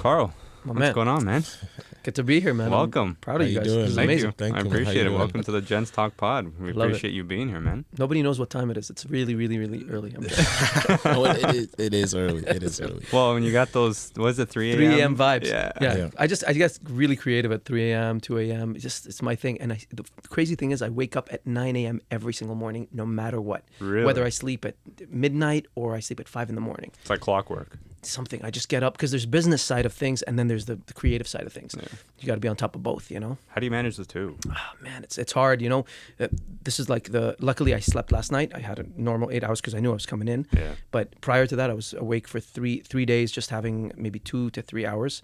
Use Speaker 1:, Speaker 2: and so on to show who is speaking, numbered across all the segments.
Speaker 1: Karl. What's going on, man?
Speaker 2: Good to be here, man.
Speaker 1: Welcome.
Speaker 2: I'm proud of you guys.
Speaker 3: Doing?
Speaker 2: This is
Speaker 1: Thank
Speaker 2: amazing.
Speaker 1: you.
Speaker 3: Thank
Speaker 1: I
Speaker 3: you.
Speaker 1: appreciate
Speaker 3: How
Speaker 1: it.
Speaker 3: you
Speaker 1: Welcome
Speaker 3: doing?
Speaker 1: to the Gents Talk Pod. We
Speaker 2: Love
Speaker 1: appreciate you being here, man.
Speaker 2: Nobody knows what time it is. It's really, really, really early.
Speaker 3: It is early. It is early.
Speaker 1: Well, when you got those, was it 3 a.m.?
Speaker 2: 3 a.m. vibes.
Speaker 1: Yeah.
Speaker 2: I get really creative at 3 a.m., 2 a.m. It's my thing. And the crazy thing is I wake up at 9 a.m. every single morning, no matter what.
Speaker 1: Really?
Speaker 2: Whether I sleep at midnight or I sleep at 5 in the morning.
Speaker 1: It's like clockwork.
Speaker 2: Something. I just get up because there's business side of things and then there's the creative side of things.
Speaker 1: Yeah.
Speaker 2: You got to be on top of both, you know?
Speaker 1: How do you manage the two?
Speaker 2: Oh, man, it's hard, you know. This is like luckily I slept last night. I had a normal 8 hours because I knew I was coming in.
Speaker 1: Yeah.
Speaker 2: But prior to that, I was awake for three days, just having maybe 2 to 3 hours.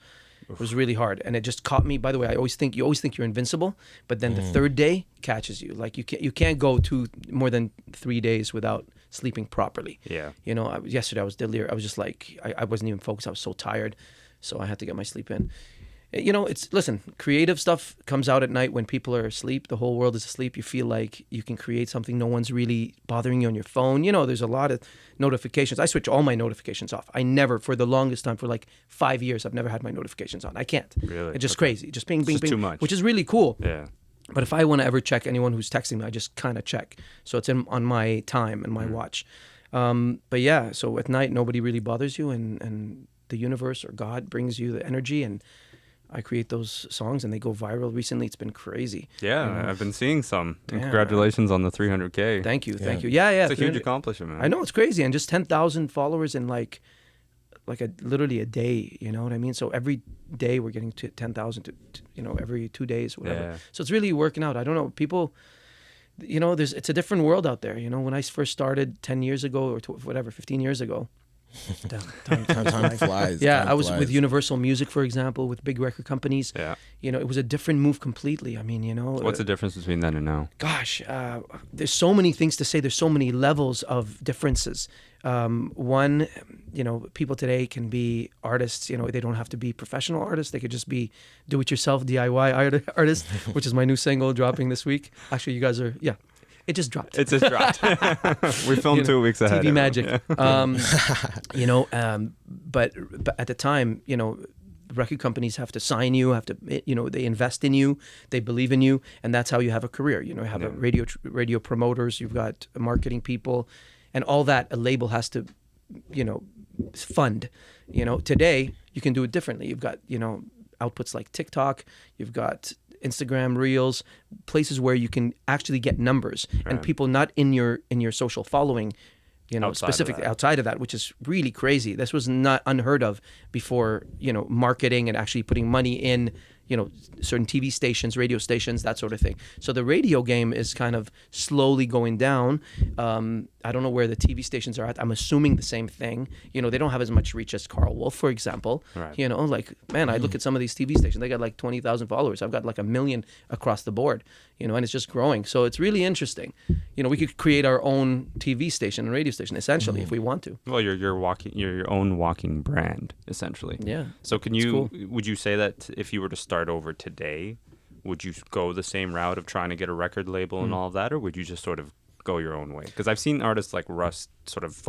Speaker 2: It was really hard, and it just caught me. By the way, you always think you're invincible, but then the third day catches you. Like you can't go more than 3 days without sleeping properly.
Speaker 1: Yeah.
Speaker 2: You know, yesterday I was delirious. I was just like I wasn't even focused. I was so tired, so I had to get my sleep in. You know, listen, creative stuff comes out at night when people are asleep. The whole world is asleep. You feel like you can create something. No one's really bothering you on your phone. You know, there's a lot of notifications. I switch all my notifications off. I never, for the longest time, for like 5 years, I've never had my notifications on. I can't.
Speaker 1: Really?
Speaker 2: It's just crazy. Just ping, ping,
Speaker 1: It's
Speaker 2: ping.
Speaker 1: too much.
Speaker 2: Which is really cool.
Speaker 1: Yeah.
Speaker 2: But if I want to ever check anyone who's texting me, I just kind of check. So it's on my time and my watch. But yeah, so at night, nobody really bothers you, and the universe or God brings you the energy, and I create those songs and they go viral. Recently, it's been crazy.
Speaker 1: Yeah,
Speaker 2: You know?
Speaker 1: I've been seeing some.
Speaker 2: Damn,
Speaker 1: Congratulations on the 300K.
Speaker 2: Thank you.
Speaker 3: Yeah.
Speaker 2: Yeah.
Speaker 1: It's a huge accomplishment, man.
Speaker 2: I know, it's crazy. And just 10,000 followers in like literally a day, you know what I mean? So every day we're getting to 10,000 to every 2 days, whatever.
Speaker 1: Yeah.
Speaker 2: So it's really working out. I don't know, people, you know, it's a different world out there. You know, when I first started 10 years ago or 15 years ago,
Speaker 3: Time flies.
Speaker 2: yeah,
Speaker 3: Time
Speaker 2: I was
Speaker 3: flies.
Speaker 2: with Universal Music, for example, with big record companies.
Speaker 1: Yeah.
Speaker 2: You know, it was a different move completely. I mean, you know.
Speaker 1: What's the difference between then and now?
Speaker 2: Gosh, there's so many things to say. There's so many levels of differences. One, you know, people today can be artists. You know, they don't have to be professional artists. They could just be do-it-yourself DIY artists, which is my new single dropping this week. Actually, you guys are, yeah. It just dropped.
Speaker 1: It just dropped. We filmed 2 weeks ahead.
Speaker 2: TV magic.
Speaker 1: Yeah.
Speaker 2: You know, but at the time, you know, record companies have to sign you, you know, they invest in you, they believe in you, and that's how you have a career. You know, you have a radio promoters, you've got marketing people, and all that a label has to, you know, fund. You know, today you can do it differently. You've got, you know, outputs like TikTok, you've got Instagram Reels, places where you can actually get numbers and people not in your social following, you know, specifically outside of that, which is really crazy. This was not unheard of before, you know, marketing and actually putting money in, you know, certain TV stations, radio stations, that sort of thing. So the radio game is kind of slowly going down. I don't know where the TV stations are at. I'm assuming the same thing. You know, they don't have as much reach as Karl Wolf, for example.
Speaker 1: Right.
Speaker 2: You know, like, man, I look at some of these TV stations. They got like 20,000 followers. I've got like 1 million across the board, you know, and it's just growing. So it's really interesting. You know, we could create our own TV station and radio station, essentially, if we want to.
Speaker 1: Well, you're your own walking brand, essentially.
Speaker 2: Yeah.
Speaker 1: So would you say that if you were to start over today, would you go the same route of trying to get a record label and all of that, or would you just sort of go your own way? Because I've seen artists like Russ sort of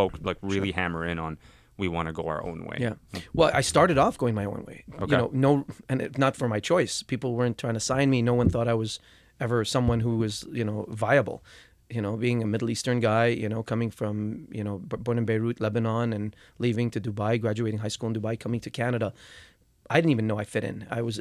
Speaker 1: really hammer in on, we want to go our own way.
Speaker 2: Yeah. Well, I started off going my own way.
Speaker 1: Okay.
Speaker 2: You know, not for my choice. People weren't trying to sign me. No one thought I was ever someone who was, you know, viable. You know, being a Middle Eastern guy, you know, coming from, you know, born in Beirut, Lebanon, and leaving to Dubai, graduating high school in Dubai, coming to Canada. I didn't even know I fit in. I was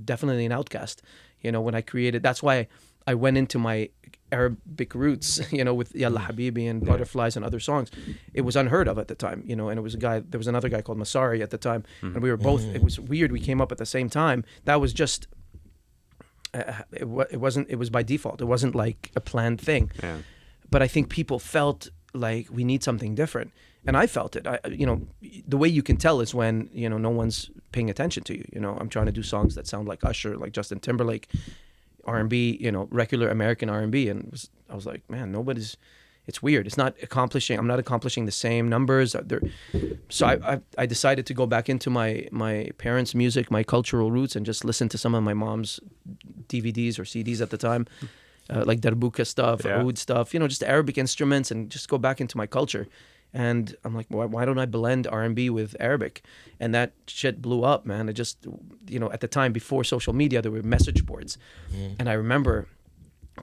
Speaker 2: definitely an outcast. You know, when I created, that's why I went into my Arabic roots, you know, with Yalla Habibi and Butterflies and other songs. It was unheard of at the time, you know, and there was another guy called Masari at the time, and we were both, it was weird, we came up at the same time. That was just, it was by default. It wasn't like a planned thing.
Speaker 1: Yeah.
Speaker 2: But I think people felt like we need something different. And I felt it. You know, the way you can tell is when, you know, no one's paying attention to you. You know, I'm trying to do songs that sound like Usher, like Justin Timberlake, R&B, you know, regular American R&B. And I was like, man, it's weird. I'm not accomplishing the same numbers. So I decided to go back into my parents' music, my cultural roots, and just listen to some of my mom's DVDs or CDs at the time. Like darbuka stuff, oud stuff, you know, just Arabic instruments, and just go back into my culture. And I'm like, why don't I blend R&B with Arabic? And that shit blew up, man. It just, at the time before social media, there were message boards. And I remember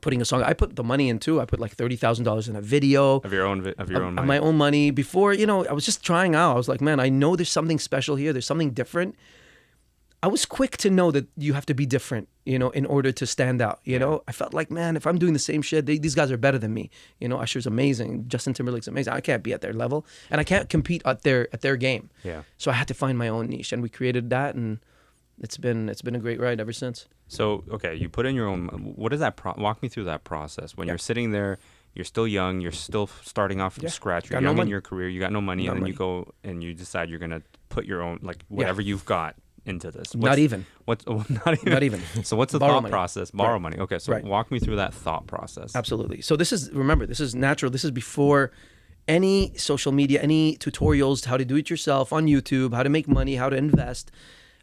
Speaker 2: putting a song. I put the money in too. I put like $30,000 in a video
Speaker 1: Of your own money.
Speaker 2: my own money. Before, I was just trying out. I was like, man, I know there's something special here. There's something different. I was quick to know that you have to be different, in order to stand out. I felt like, man, if I'm doing the same shit, these guys are better than me. Usher's amazing, Justin Timberlake's amazing. I can't be at their level, and I can't compete at their game.
Speaker 1: Yeah.
Speaker 2: So I had to find my own niche, and we created that, and it's been a great ride ever since.
Speaker 1: So okay, you put in your own. What is that? Walk me through that process when you're sitting there. You're still young. You're still starting off from scratch. You're young in your career. You got no money, and then you go and you decide you're gonna put your own, like, whatever you've got into this.
Speaker 2: Not even.
Speaker 1: Not even. So what's the thought process? Borrow money. Okay, so walk me through that thought process.
Speaker 2: Absolutely. So this is natural. This is before any social media, any tutorials, how to do it yourself on YouTube, how to make money, how to invest.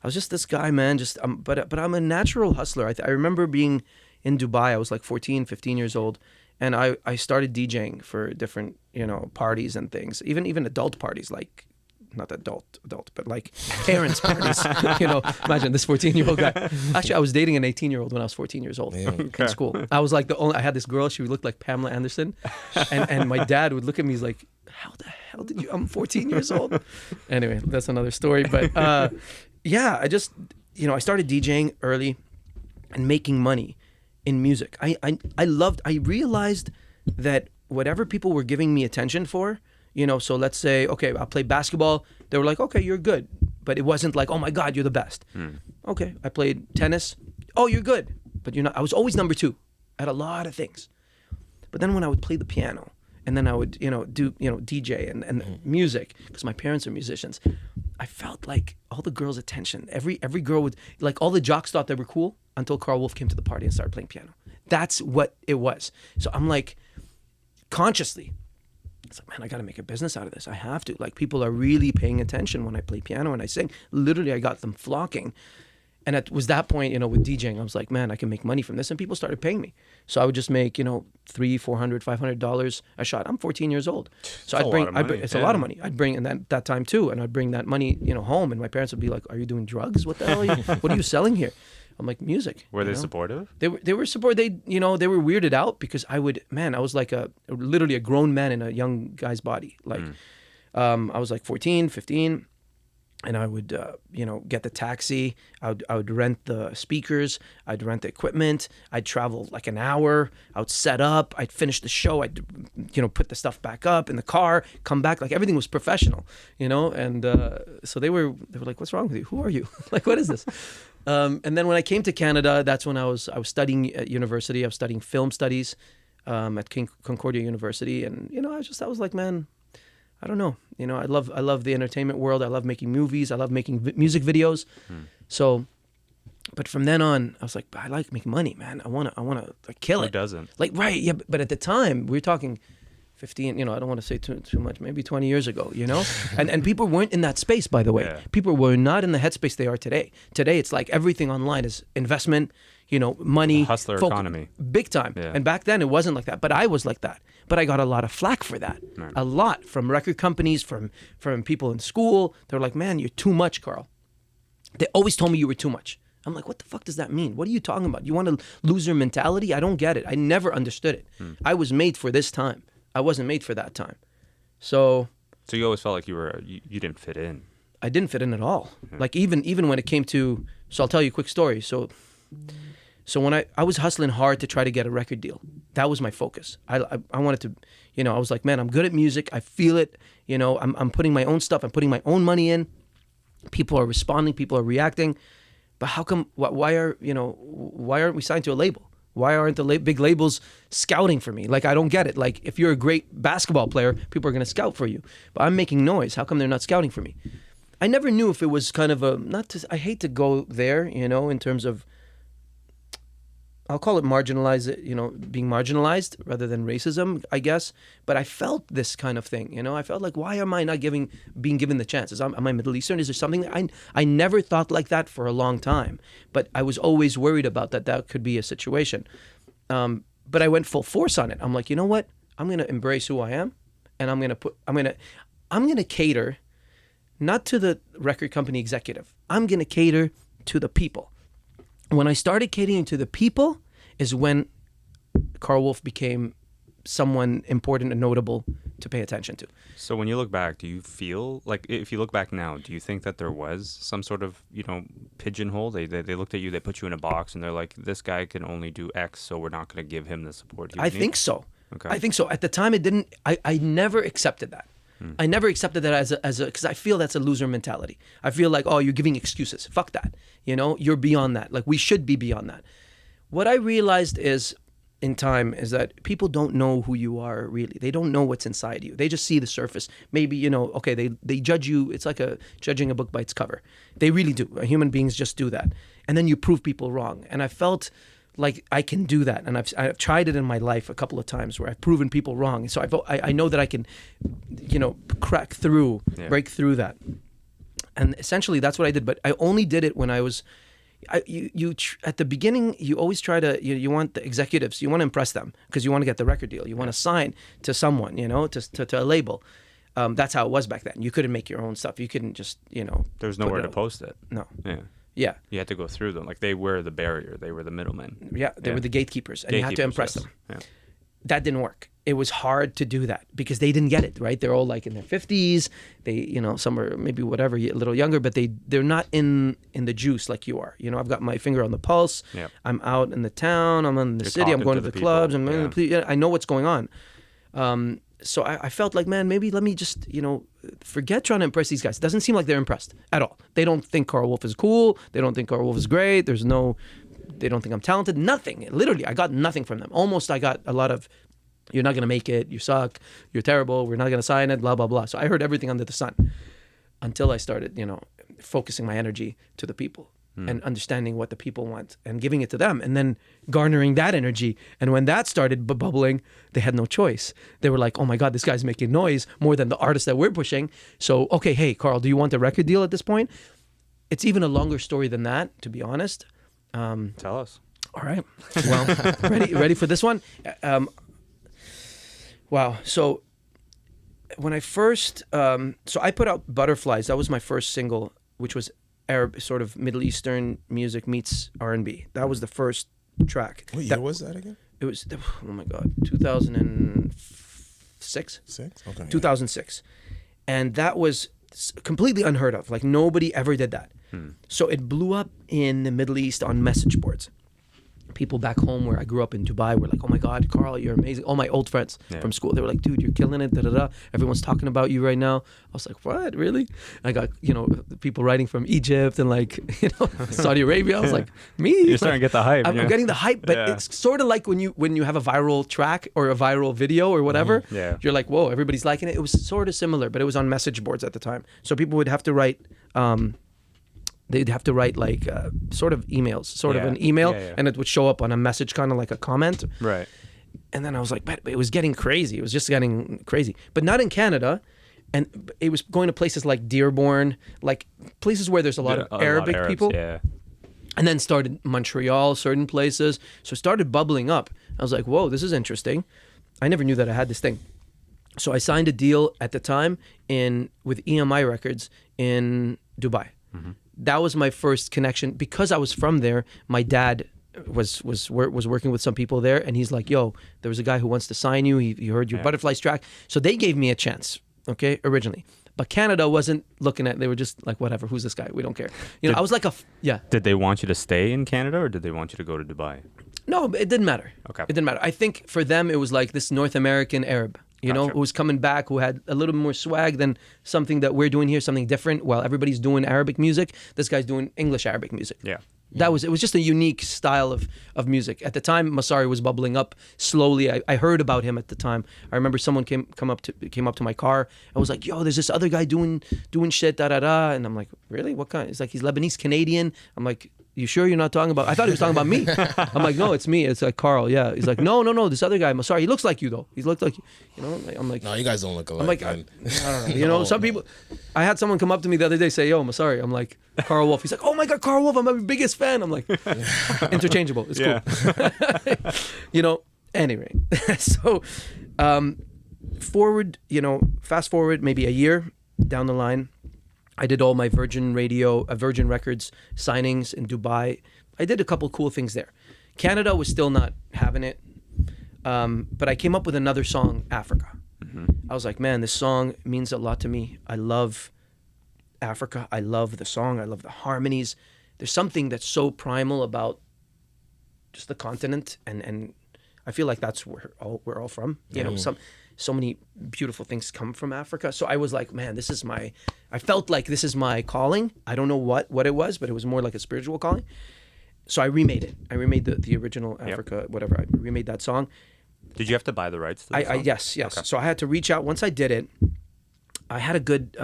Speaker 2: I was just this guy, man. But I'm a natural hustler. I remember being in Dubai. I was like 14, 15 years old. And I started DJing for different, parties and things, even adult parties, like, not adult, but like parents' parties. Imagine this 14-year-old guy. Actually, I was dating an 18-year-old when I was 14 years old in school. I was like I had this girl. She looked like Pamela Anderson, and my dad would look at me. He's like, "How the hell did you? I'm 14 years old." Anyway, that's another story. But I just, I started DJing early and making money in music. I realized that whatever people were giving me attention for. So let's say, okay, I'll play basketball. They were like, okay, you're good. But it wasn't like, oh my God, you're the best. Okay, I played tennis. Oh, you're good. But you're not. I was always number 2 at a lot of things. But then when I would play the piano and then I would, do, DJ and music, because my parents are musicians, I felt like all the girls' attention, every girl would, like, all the jocks thought they were cool until Karl Wolf came to the party and started playing piano. That's what it was. So I'm like, consciously, it's like, man, I got to make a business out of this. I have to. Like, people are really paying attention when I play piano and I sing. Literally, I got them flocking. And it was that point, with DJing, I was like, man, I can make money from this. And people started paying me. So I would just make, $300, $400, $500 a shot. I'm 14 years old. So it's a lot of money. I'd bring, and that time too, and I'd bring that money, home. And my parents would be like, are you doing drugs? What the hell what are you selling here? I'm like, music.
Speaker 1: Were they supportive?
Speaker 2: They were supportive. They were weirded out because I was like literally a grown man in a young guy's body. Like, I was like 14, 15, and I would, get the taxi. I would rent the speakers. I'd rent the equipment. I'd travel like an hour. I would set up. I'd finish the show. I'd, put the stuff back up in the car, come back. Like, everything was professional, and so they were like, what's wrong with you? Who are you? Like, what is this? And then when I came to Canada, that's when I was studying at university. I was studying film studies at Concordia University, and I was like, man, I don't know. I love the entertainment world. I love making movies. I love making music videos. So, but from then on, I was like, I like making money, man. I wanna like kill it.
Speaker 1: Who doesn't?
Speaker 2: Like, right? Yeah, but at the time we were talking 15, I don't want to say too much, maybe 20 years ago, and people weren't in that space, by the way. Yeah. People were not in the headspace they are today. Today, it's like everything online is investment, money.
Speaker 1: The hustler economy.
Speaker 2: Big time. Yeah. And back then, it wasn't like that, but I was like that. But I got a lot of flack for that. Right. A lot from record companies, from people in school. They were like, man, you're too much, Karl. They always told me you were too much. I'm like, what the fuck does that mean? What are you talking about? You want a loser mentality? I don't get it. I never understood it. I was made for this time. I wasn't made for that time. So
Speaker 1: you always felt like you didn't fit in.
Speaker 2: I didn't fit in at all. Yeah. Like, even when it came to, so I'll tell you a quick story. So when I was hustling hard to try to get a record deal. That was my focus. I wanted to, I was like, man, I'm good at music. I feel it. I'm putting my own stuff. I'm putting my own money in. People are responding. People are reacting. But how come, why aren't we signed to a label? Why aren't the big labels scouting for me? Like, I don't get it. Like, if you're a great basketball player, people are going to scout for you. But I'm making noise. How come they're not scouting for me? I never knew if it was kind of I hate to go there, in terms of, I'll call it being marginalized rather than racism, I guess. But I felt this kind of thing, I felt like, why am I not being given the chances? Am I Middle Eastern? Is there something I never thought like that for a long time, but I was always worried about that could be a situation. But I went full force on it. I'm like, you know what? I'm going to embrace who I am, and I'm gonna cater not to the record company executive. I'm gonna cater to the people. When I started catering to the people is when Karl Wolf became someone important and notable to pay attention to.
Speaker 1: So when you look back, do you feel like, if you look back now, do you think that there was some sort of, pigeonhole? They looked at you, they put you in a box, and they're like, this guy can only do X, so we're not going to give him the support he would
Speaker 2: I
Speaker 1: need?
Speaker 2: think so.
Speaker 1: Okay.
Speaker 2: I think so. At the time, it didn't. I never accepted that. I never accepted that as a because I feel that's a loser mentality. I feel like, oh, you're giving excuses. Fuck that. You're beyond that. Like, we should be beyond that. What I realized in time is that people don't know who you are really. They don't know what's inside you. They just see the surface. Maybe, okay, they judge you. It's like judging a book by its cover. They really do. Human beings just do that. And then you prove people wrong. And I felt like I can do that. And I've tried it in my life a couple of times where I've proven people wrong. So I know that I can, crack through, break through that. And essentially that's what I did. But I only did it when I was... at the beginning, you always try to, you want the executives, you want to impress them because you want to get the record deal. You want to sign to someone, to a label. That's how it was back then. You couldn't make your own stuff. You couldn't just, There
Speaker 1: was nowhere to post it.
Speaker 2: No.
Speaker 1: Yeah.
Speaker 2: Yeah.
Speaker 1: You had to go through them. Like, they were the barrier. They were the middlemen.
Speaker 2: Yeah. They were the gatekeepers, and you had to impress them.
Speaker 1: Yeah.
Speaker 2: That didn't work. It was hard to do that because they didn't get it, right? They're all like in their 50s. They, some are maybe whatever, a little younger, but they're not in the juice like you are. I've got my finger on the pulse.
Speaker 1: Yeah.
Speaker 2: I'm out in the town. I'm in the city. I'm going to the clubs. I know what's going on. So I felt like, man, maybe let me just, forget trying to impress these guys. It doesn't seem like they're impressed at all. They don't think Karl Wolf is cool. They don't think Karl Wolf is great. They don't think I'm talented. Nothing. Literally, I got nothing from them. Almost I got a lot of, you're not going to make it. You suck. You're terrible. We're not going to sign it, blah, blah, blah. So I heard everything under the sun until I started, focusing my energy to the people and understanding what the people want and giving it to them and then garnering that energy. And when that started bubbling, they had no choice. They were like, oh my God, this guy's making noise more than the artist that we're pushing. So, okay, hey, Karl, do you want a record deal at this point? It's even a longer story than that, to be honest.
Speaker 1: Tell us.
Speaker 2: All right. Well, ready for this one? Wow. So when I first, so I put out Butterflies. That was my first single, which was Arab, sort of Middle Eastern music meets R&B. That was the first track.
Speaker 3: What year was that again?
Speaker 2: It was, oh my God, 2006?
Speaker 3: 6? Okay.
Speaker 2: 2006. And that was completely unheard of. Like, nobody ever did that. So it blew up in the Middle East on message boards. People back home where I grew up in Dubai were like, oh my God, Karl, you're amazing. All my old friends from school, they were like, dude, you're killing it, da da da. Everyone's talking about you right now. I was like, what, really? I got, people writing from Egypt and Saudi Arabia. I was like, me?
Speaker 1: You're starting to get the hype.
Speaker 2: I'm getting the hype, but it's sort of like when you have a viral track or a viral video or whatever, you're like, whoa, everybody's liking it. It was sort of similar, but it was on message boards at the time. So people would have to write, they'd have to write like sort of emails, an email, and it would show up on a message, kind of like a comment.
Speaker 1: Right.
Speaker 2: And then I was like, but it was getting crazy. It was just getting crazy. But not in Canada. And it was going to places like Dearborn, like places where there's a lot of Arabic people.
Speaker 1: Yeah.
Speaker 2: And then started Montreal, certain places. So it started bubbling up. I was like, whoa, this is interesting. I never knew that I had this thing. So I signed a deal at the time with EMI Records in Dubai. Mm-hmm. That was my first connection because I was from there. My dad was working with some people there, and he's like, "Yo, there was a guy who wants to sign you. He heard your Butterflies track." So they gave me a chance, okay, originally. But Canada wasn't looking at. They were just like, "Whatever, who's this guy? We don't care." I was like Did
Speaker 1: they want you to stay in Canada, or did they want you to go to Dubai?
Speaker 2: No, it didn't matter.
Speaker 1: Okay,
Speaker 2: it didn't matter. I think for them it was like this North American Arab. Who was coming back, who had a little more swag than something that we're doing here, something different. While everybody's doing Arabic music, this guy's doing English Arabic music.
Speaker 1: Yeah.
Speaker 2: It was just a unique style of music. At the time, Masari was bubbling up slowly. I heard about him at the time. I remember someone came up to my car and was like, "Yo, there's this other guy doing shit, da da da." And I'm like, "Really? What kind?" He's like, "He's Lebanese Canadian." I'm like, "You sure you're not talking about?" I thought he was talking about me. I'm like, "No, it's me. It's like Karl." Yeah. He's like, "No, this other guy, Masari. He looks like you though. He looked like you." I'm like,
Speaker 3: "No, you guys don't look alike."
Speaker 2: I'm like, I don't know. Some people. I had someone come up to me the other day say, "Yo, Masari." I'm like, Karl Wolf. He's like, "Oh my God, Karl Wolf. I'm my biggest fan." I'm like, interchangeable. It's cool. Anyway, so fast forward maybe a year down the line, I did all my Virgin Records signings in Dubai. I did a couple cool things there. Canada was still not having it, but I came up with another song, Africa. I was like, man, this song means a lot to me. I love Africa. I love the song. I love the harmonies. There's something that's so primal about just the continent, and I feel like that's where we're all from. You know, so many beautiful things come from Africa. So I was like, man, I felt like this is my calling. I don't know what it was, but it was more like a spiritual calling. So I remade it. I remade the original Africa, whatever. I remade that song.
Speaker 1: Did you have to buy the rights to the song?
Speaker 2: Yes. Okay. So I had to reach out. Once I did it, I had a good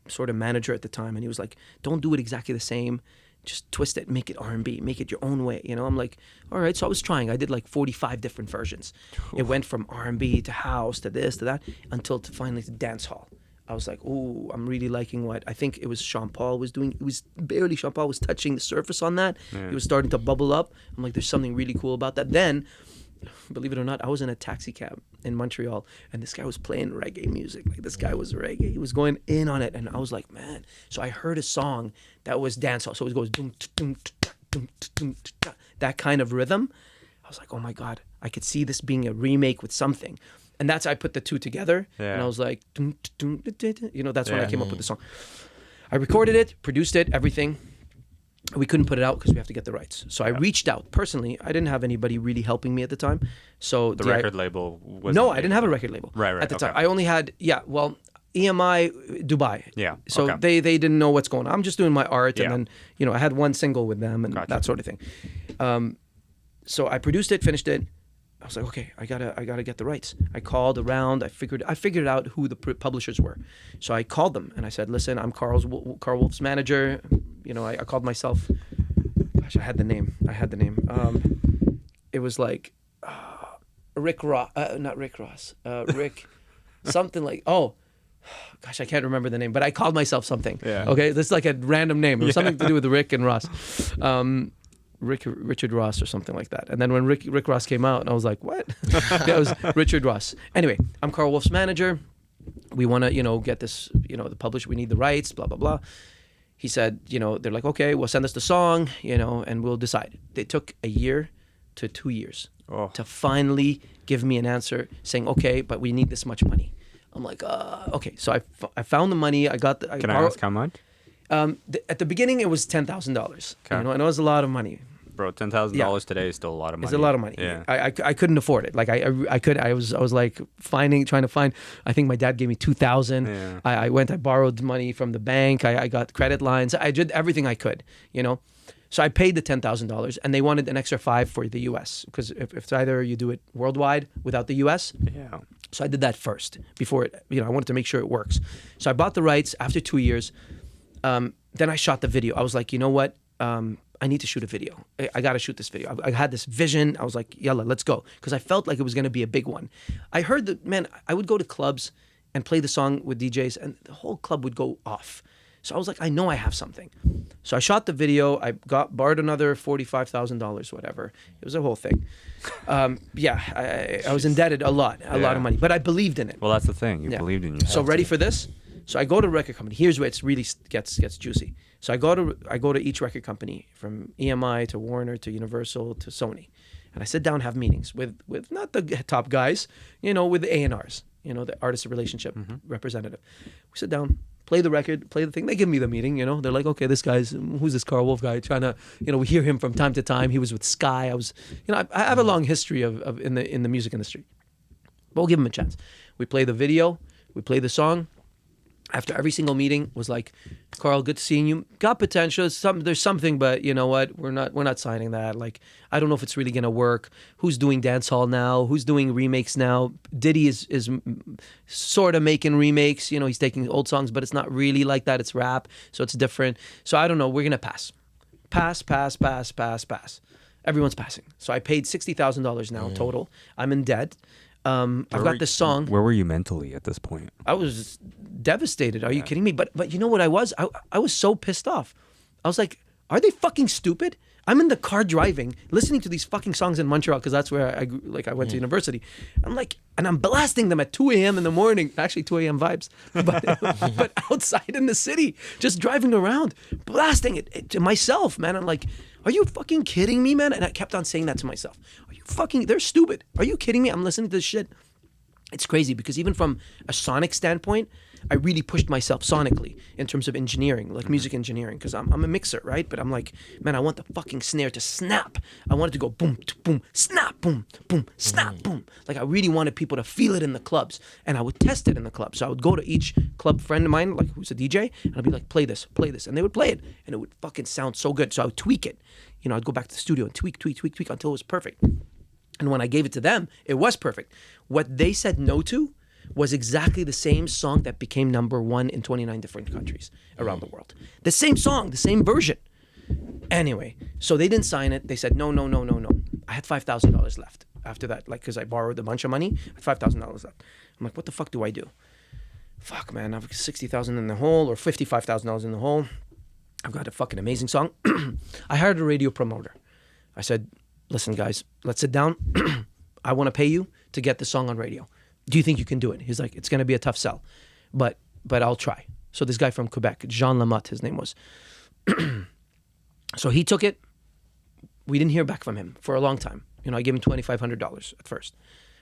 Speaker 2: sort of manager at the time, and he was like, don't do it exactly the same. Just twist it, make it R&B, make it your own way. You know, I'm like, all right. So I was trying. I did like 45 different versions. It went from R&B to house to this to that until finally to dance hall. I was like, ooh, I'm really liking what I think it was Sean Paul was doing. It was barely Sean Paul was touching the surface on that. It was starting to bubble up. I'm like, there's something really cool about that. Then, believe it or not, I was in a taxi cab in Montreal, and this guy was playing reggae music. Like, this guy was reggae. He was going in on it, and I was like, man. So I heard a song that was dancehall. So it goes doom, doom, doom, doom, that kind of rhythm. I was like, oh my God, I could see this being a remake with something. And I put the two together, and I was like, doom, doom, you know, that's when I came up with the song. I recorded it, produced it, everything. We couldn't put it out because we have to get the rights. So I reached out personally. I didn't have anybody really helping me at the time. So
Speaker 1: the record label was
Speaker 2: no, I didn't have a record label at the time. I only had EMI Dubai. Yeah. So they didn't know what's going on. I'm just doing my art, and then I had one single with them and that sort of thing. So I produced it, finished it. I was like, okay, I gotta get the rights. I called around. I figured out who the publishers were. So I called them and I said, listen, I'm Karl Wolf's manager. You know, I called myself. Gosh, I had the name. It was like Rick Ross, not Rick Ross. Rick, something like gosh, I can't remember the name, but I called myself something. Yeah. Okay, this is like a random name. It was something to do with Rick and Ross. Richard Ross or something like that. And then when Rick Ross came out, and I was like, what? That was Richard Ross. Anyway, I'm Karl Wolf's manager. We want to, get this, the publisher, we need the rights, blah, blah, blah. He said, they're like, okay, well, send us the song, and we'll decide. They took a year to 2 years to finally give me an answer saying, okay, but we need this much money. I'm like, okay. So I found the money. I got the...
Speaker 1: Can I ask how much?
Speaker 2: At the beginning, it was $10,000. Okay. And it was a lot of money.
Speaker 1: Bro, $10,000 today is still a lot of money.
Speaker 2: It's a lot of money.
Speaker 1: Yeah.
Speaker 2: I couldn't afford it. Like I was like trying to find. I think my dad gave me $2,000. Yeah. I borrowed money from the bank. I got credit lines. I did everything I could. So I paid the $10,000, and they wanted an extra $5,000 for the U.S. because if it's either you do it worldwide without the U.S.
Speaker 1: Yeah.
Speaker 2: So I did that first before it. I wanted to make sure it works. So I bought the rights after 2 years. Then I shot the video. I was like, you know what? I need to shoot a video. I got to shoot this video. I had this vision. I was like, yalla, let's go. Because I felt like it was going to be a big one. I heard that, man, I would go to clubs and play the song with DJs, and the whole club would go off. So I was like, I know I have something. So I shot the video. I borrowed another $45,000, whatever. It was a whole thing. I was indebted a lot of money. But I believed in it.
Speaker 1: Well, that's the thing. You believed in yourself.
Speaker 2: So ready for this? So I go to a record company. Here's where it really gets juicy. So I go to each record company, from EMI to Warner to Universal to Sony, and I sit down and have meetings with not the top guys, with the A&Rs, the artist relationship representative. We sit down, play the record, play the thing. They give me the meeting. They're like, okay, who's this Karl Wolf guy? Trying to, we hear him from time to time. He was with Sky. I was, I have a long history of in the music industry, but we'll give him a chance. We play the video, we play the song. After every single meeting was like, Karl, good seeing you. Got potential. There's something, but you know what? We're not signing that. Like, I don't know if it's really gonna work. Who's doing dancehall now? Who's doing remakes now? Diddy is sort of making remakes. He's taking old songs, but it's not really like that. It's rap, so it's different. So I don't know. We're gonna pass. Pass. Everyone's passing. So I paid $60,000 now total. I'm in debt. I've got this song.
Speaker 1: Where were you mentally at this point?
Speaker 2: I was devastated. Are you kidding me? But you know what I was? I was so pissed off. I was like, Are they fucking stupid? I'm in the car driving, listening to these fucking songs in Montreal because that's where I went to university. I'm like, and I'm blasting them at 2 a.m. in the morning. Actually, 2 a.m. vibes, but outside in the city, just driving around, blasting it to myself, man. I'm like, are you fucking kidding me, man? And I kept on saying that to myself. Are you fucking? They're stupid. Are you kidding me? I'm listening to this shit. It's crazy because even from a sonic standpoint, I really pushed myself sonically in terms of engineering, like music engineering, because I'm a mixer, right? But I'm like, man, I want the fucking snare to snap. I want it to go boom, boom, snap, boom, boom, snap, boom. Like I really wanted people to feel it in the clubs, and I would test it in the club. So I would go to each club friend of mine, like who's a DJ, and I'd be like, play this, and they would play it, and it would fucking sound so good. So I would tweak it. You know, I'd go back to the studio and tweak until it was perfect. And when I gave it to them, it was perfect. What they said no to was exactly the same song that became #1 in 29 different countries around the world. The same song, the same version. Anyway, so they didn't sign it. They said, no. I had $5,000 left after that, like, because I borrowed a bunch of money. I had $5,000 left. I'm like, what the fuck do I do? Fuck, man, I've got $60,000 in the hole or $55,000 in the hole. I've got a fucking amazing song. I hired a radio promoter. I said, listen, guys, let's sit down. I want to pay you to get the song on radio. Do you think you can do it? He's like, it's going to be a tough sell, but I'll try. So this guy from Quebec, Jean Lamotte, his name was. So he took it. We didn't hear back from him for a long time. You know, I gave him $2,500 at first.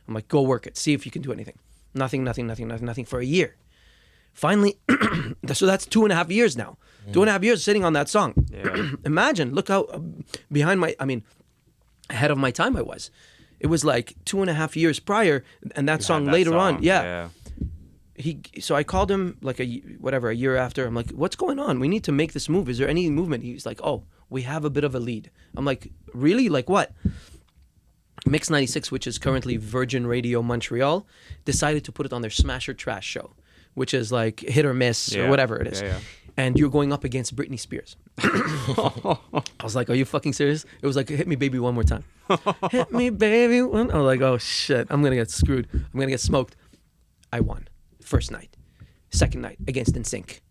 Speaker 2: I'm like, go work it. See if you can do anything. Nothing for a year. Finally, so that's 2.5 years now. 2.5 years sitting on that song. Yeah. Imagine, look how ahead of my time I was. It was like 2.5 years prior, and that song later on, yeah. So I called him like a year after. I'm like, what's going on? We need to make this move. Is there any movement? He's like, oh, we have a bit of a lead. I'm like, really? Like what? Mix 96, which is currently Virgin Radio Montreal, decided to put it on their Smash or Trash show, which is like hit or miss or whatever it is. Yeah. And you're going up against Britney Spears. I was like, are you fucking serious? It was like, hit me baby one more time. Hit me baby one. I was like, oh shit, I'm going to get screwed. I'm going to get smoked. I won. First night. Second night against NSYNC.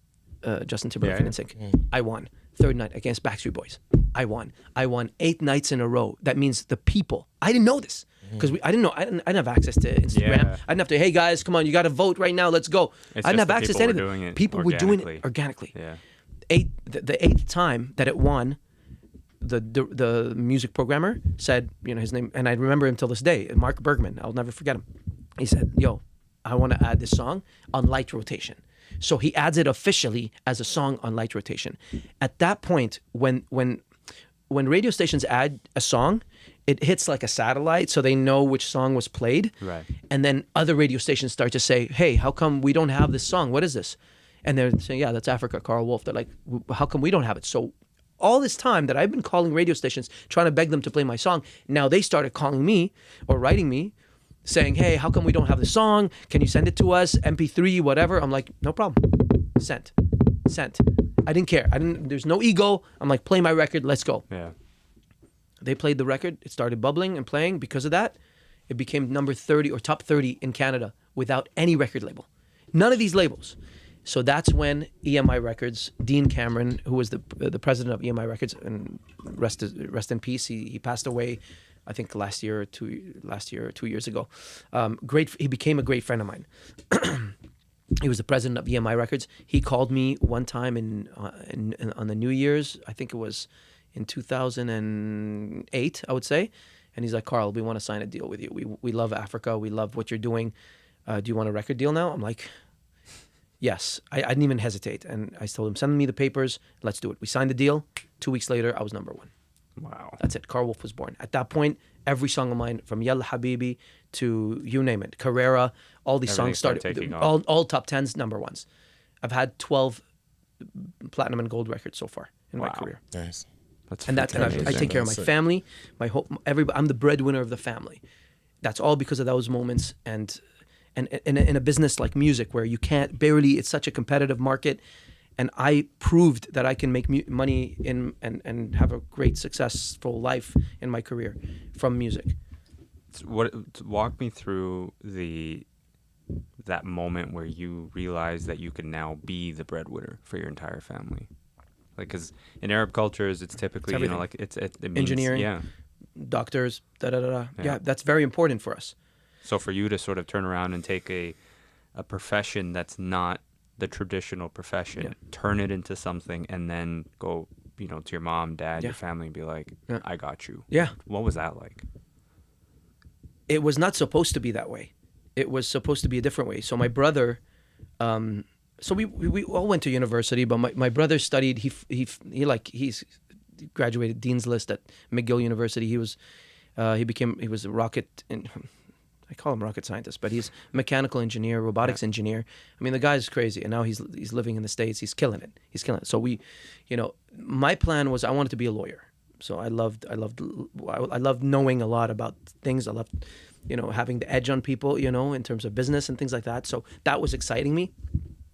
Speaker 2: Justin Timberlake and NSYNC. I won. Third night against Backstreet Boys. I won. 8 nights in a row. That means the people. I didn't know this. Because I didn't have access to Instagram. Yeah. I didn't have to, hey guys, come on, you got to vote right now, let's go. I didn't have access to anything. People were doing it organically. Yeah. The 8th time that it won, the music programmer said, you know, his name, and I remember him till this day, Mark Bergman, I'll never forget him. He said, yo, I want to add this song on light rotation. So he adds it officially as a song on light rotation. At that point, when radio stations add a song, it hits like a satellite, so they know which song was played. Right. And then other radio stations start to say, hey, how come we don't have this song? What is this? And they're saying, yeah, that's Africa, Karl Wolf. They're like, how come we don't have it? So all this time that I've been calling radio stations, trying to beg them to play my song, now they started calling me or writing me, saying, hey, how come we don't have the song? Can you send it to us? MP3, whatever. I'm like, no problem. Sent. I didn't care. There's no ego. I'm like, play my record. Let's go. Yeah. They played the record. It started bubbling and playing. Because of that, it became number 30 or top 30 in Canada without any record label. None of these labels. So that's when EMI Records, Dean Cameron, who was the president of EMI Records, and rest in peace. He passed away, I think last year or 2 years ago. He became a great friend of mine. He was the president of EMI Records. He called me one time on the New Year's. I think it was in 2008, I would say. And he's like, Karl, we want to sign a deal with you. We love Africa. We love what you're doing. Do you want a record deal now? I'm like, yes. I didn't even hesitate. And I told him, send me the papers. Let's do it. We signed the deal. 2 weeks later, I was number 1. Wow. That's it. Karl Wolf was born. At that point, every song of mine, from Yalla Habibi to you name it, Carrera, all these songs started, all top 10s, number 1s. I've had 12 platinum and gold records so far in my career. Nice. And I take care of my family, I'm the breadwinner of the family. That's all because of those moments. And in a business like music, where you can't it's such a competitive market, and I proved that I can make money and have a great successful life in my career from music.
Speaker 1: Walk me through that moment where you realized that you could now be the breadwinner for your entire family. Like, because in Arab cultures, it's typically, you know,
Speaker 2: everything.
Speaker 1: like it means,
Speaker 2: Engineering.
Speaker 1: Yeah.
Speaker 2: Doctors, da da da da.
Speaker 1: Yeah.
Speaker 2: Yeah, that's very important for us.
Speaker 1: So for you to sort of turn around and take a profession that's not the traditional profession,
Speaker 2: Yeah.
Speaker 1: turn it into something, and then go, you know, to your mom, dad,
Speaker 2: Yeah.
Speaker 1: your family, and be like,
Speaker 2: Yeah.
Speaker 1: I got you.
Speaker 2: Yeah.
Speaker 1: What was that like?
Speaker 2: It was not supposed to be that way. It was supposed to be a different way. So my brother, so we all went to university, but my brother studied. He's graduated Dean's List at McGill University. He was a rocket. I call him rocket scientist, but he's mechanical engineer, robotics engineer. I mean, the guy's crazy, and now he's living in the States. He's killing it. So we, you know, my plan was I wanted to be a lawyer. So I loved knowing a lot about things. I loved, you know, having the edge on people, you know, in terms of business and things like that. So that was exciting me.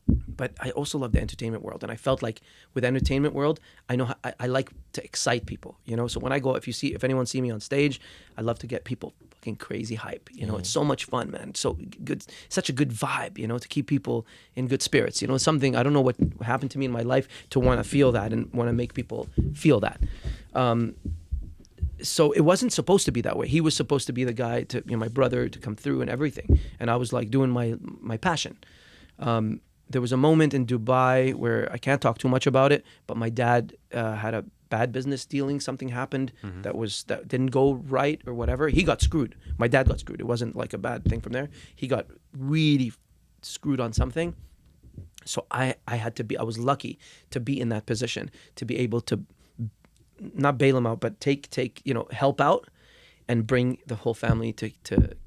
Speaker 2: But I also love the entertainment world, and I felt like with entertainment world, I know I like to excite people, you know. So when I go, if anyone see me on stage, I love to get people fucking crazy hype, you know. It's so much fun, man. So good, such a good vibe, you know, to keep people in good spirits. You know, something I don't know what happened to me in my life to want to feel that and want to make people feel that. So it wasn't supposed to be that way. He was supposed to be the guy to, you know, my brother to come through and everything, and I was like doing my passion. There was a moment in Dubai where I can't talk too much about it, but my dad had a bad business dealing. Something happened that didn't go right or whatever. He got screwed. My dad got screwed. It wasn't like a bad thing from there. He got really screwed on something. So I was lucky to be in that position, to be able to not bail him out, but take you know, help out and bring the whole family to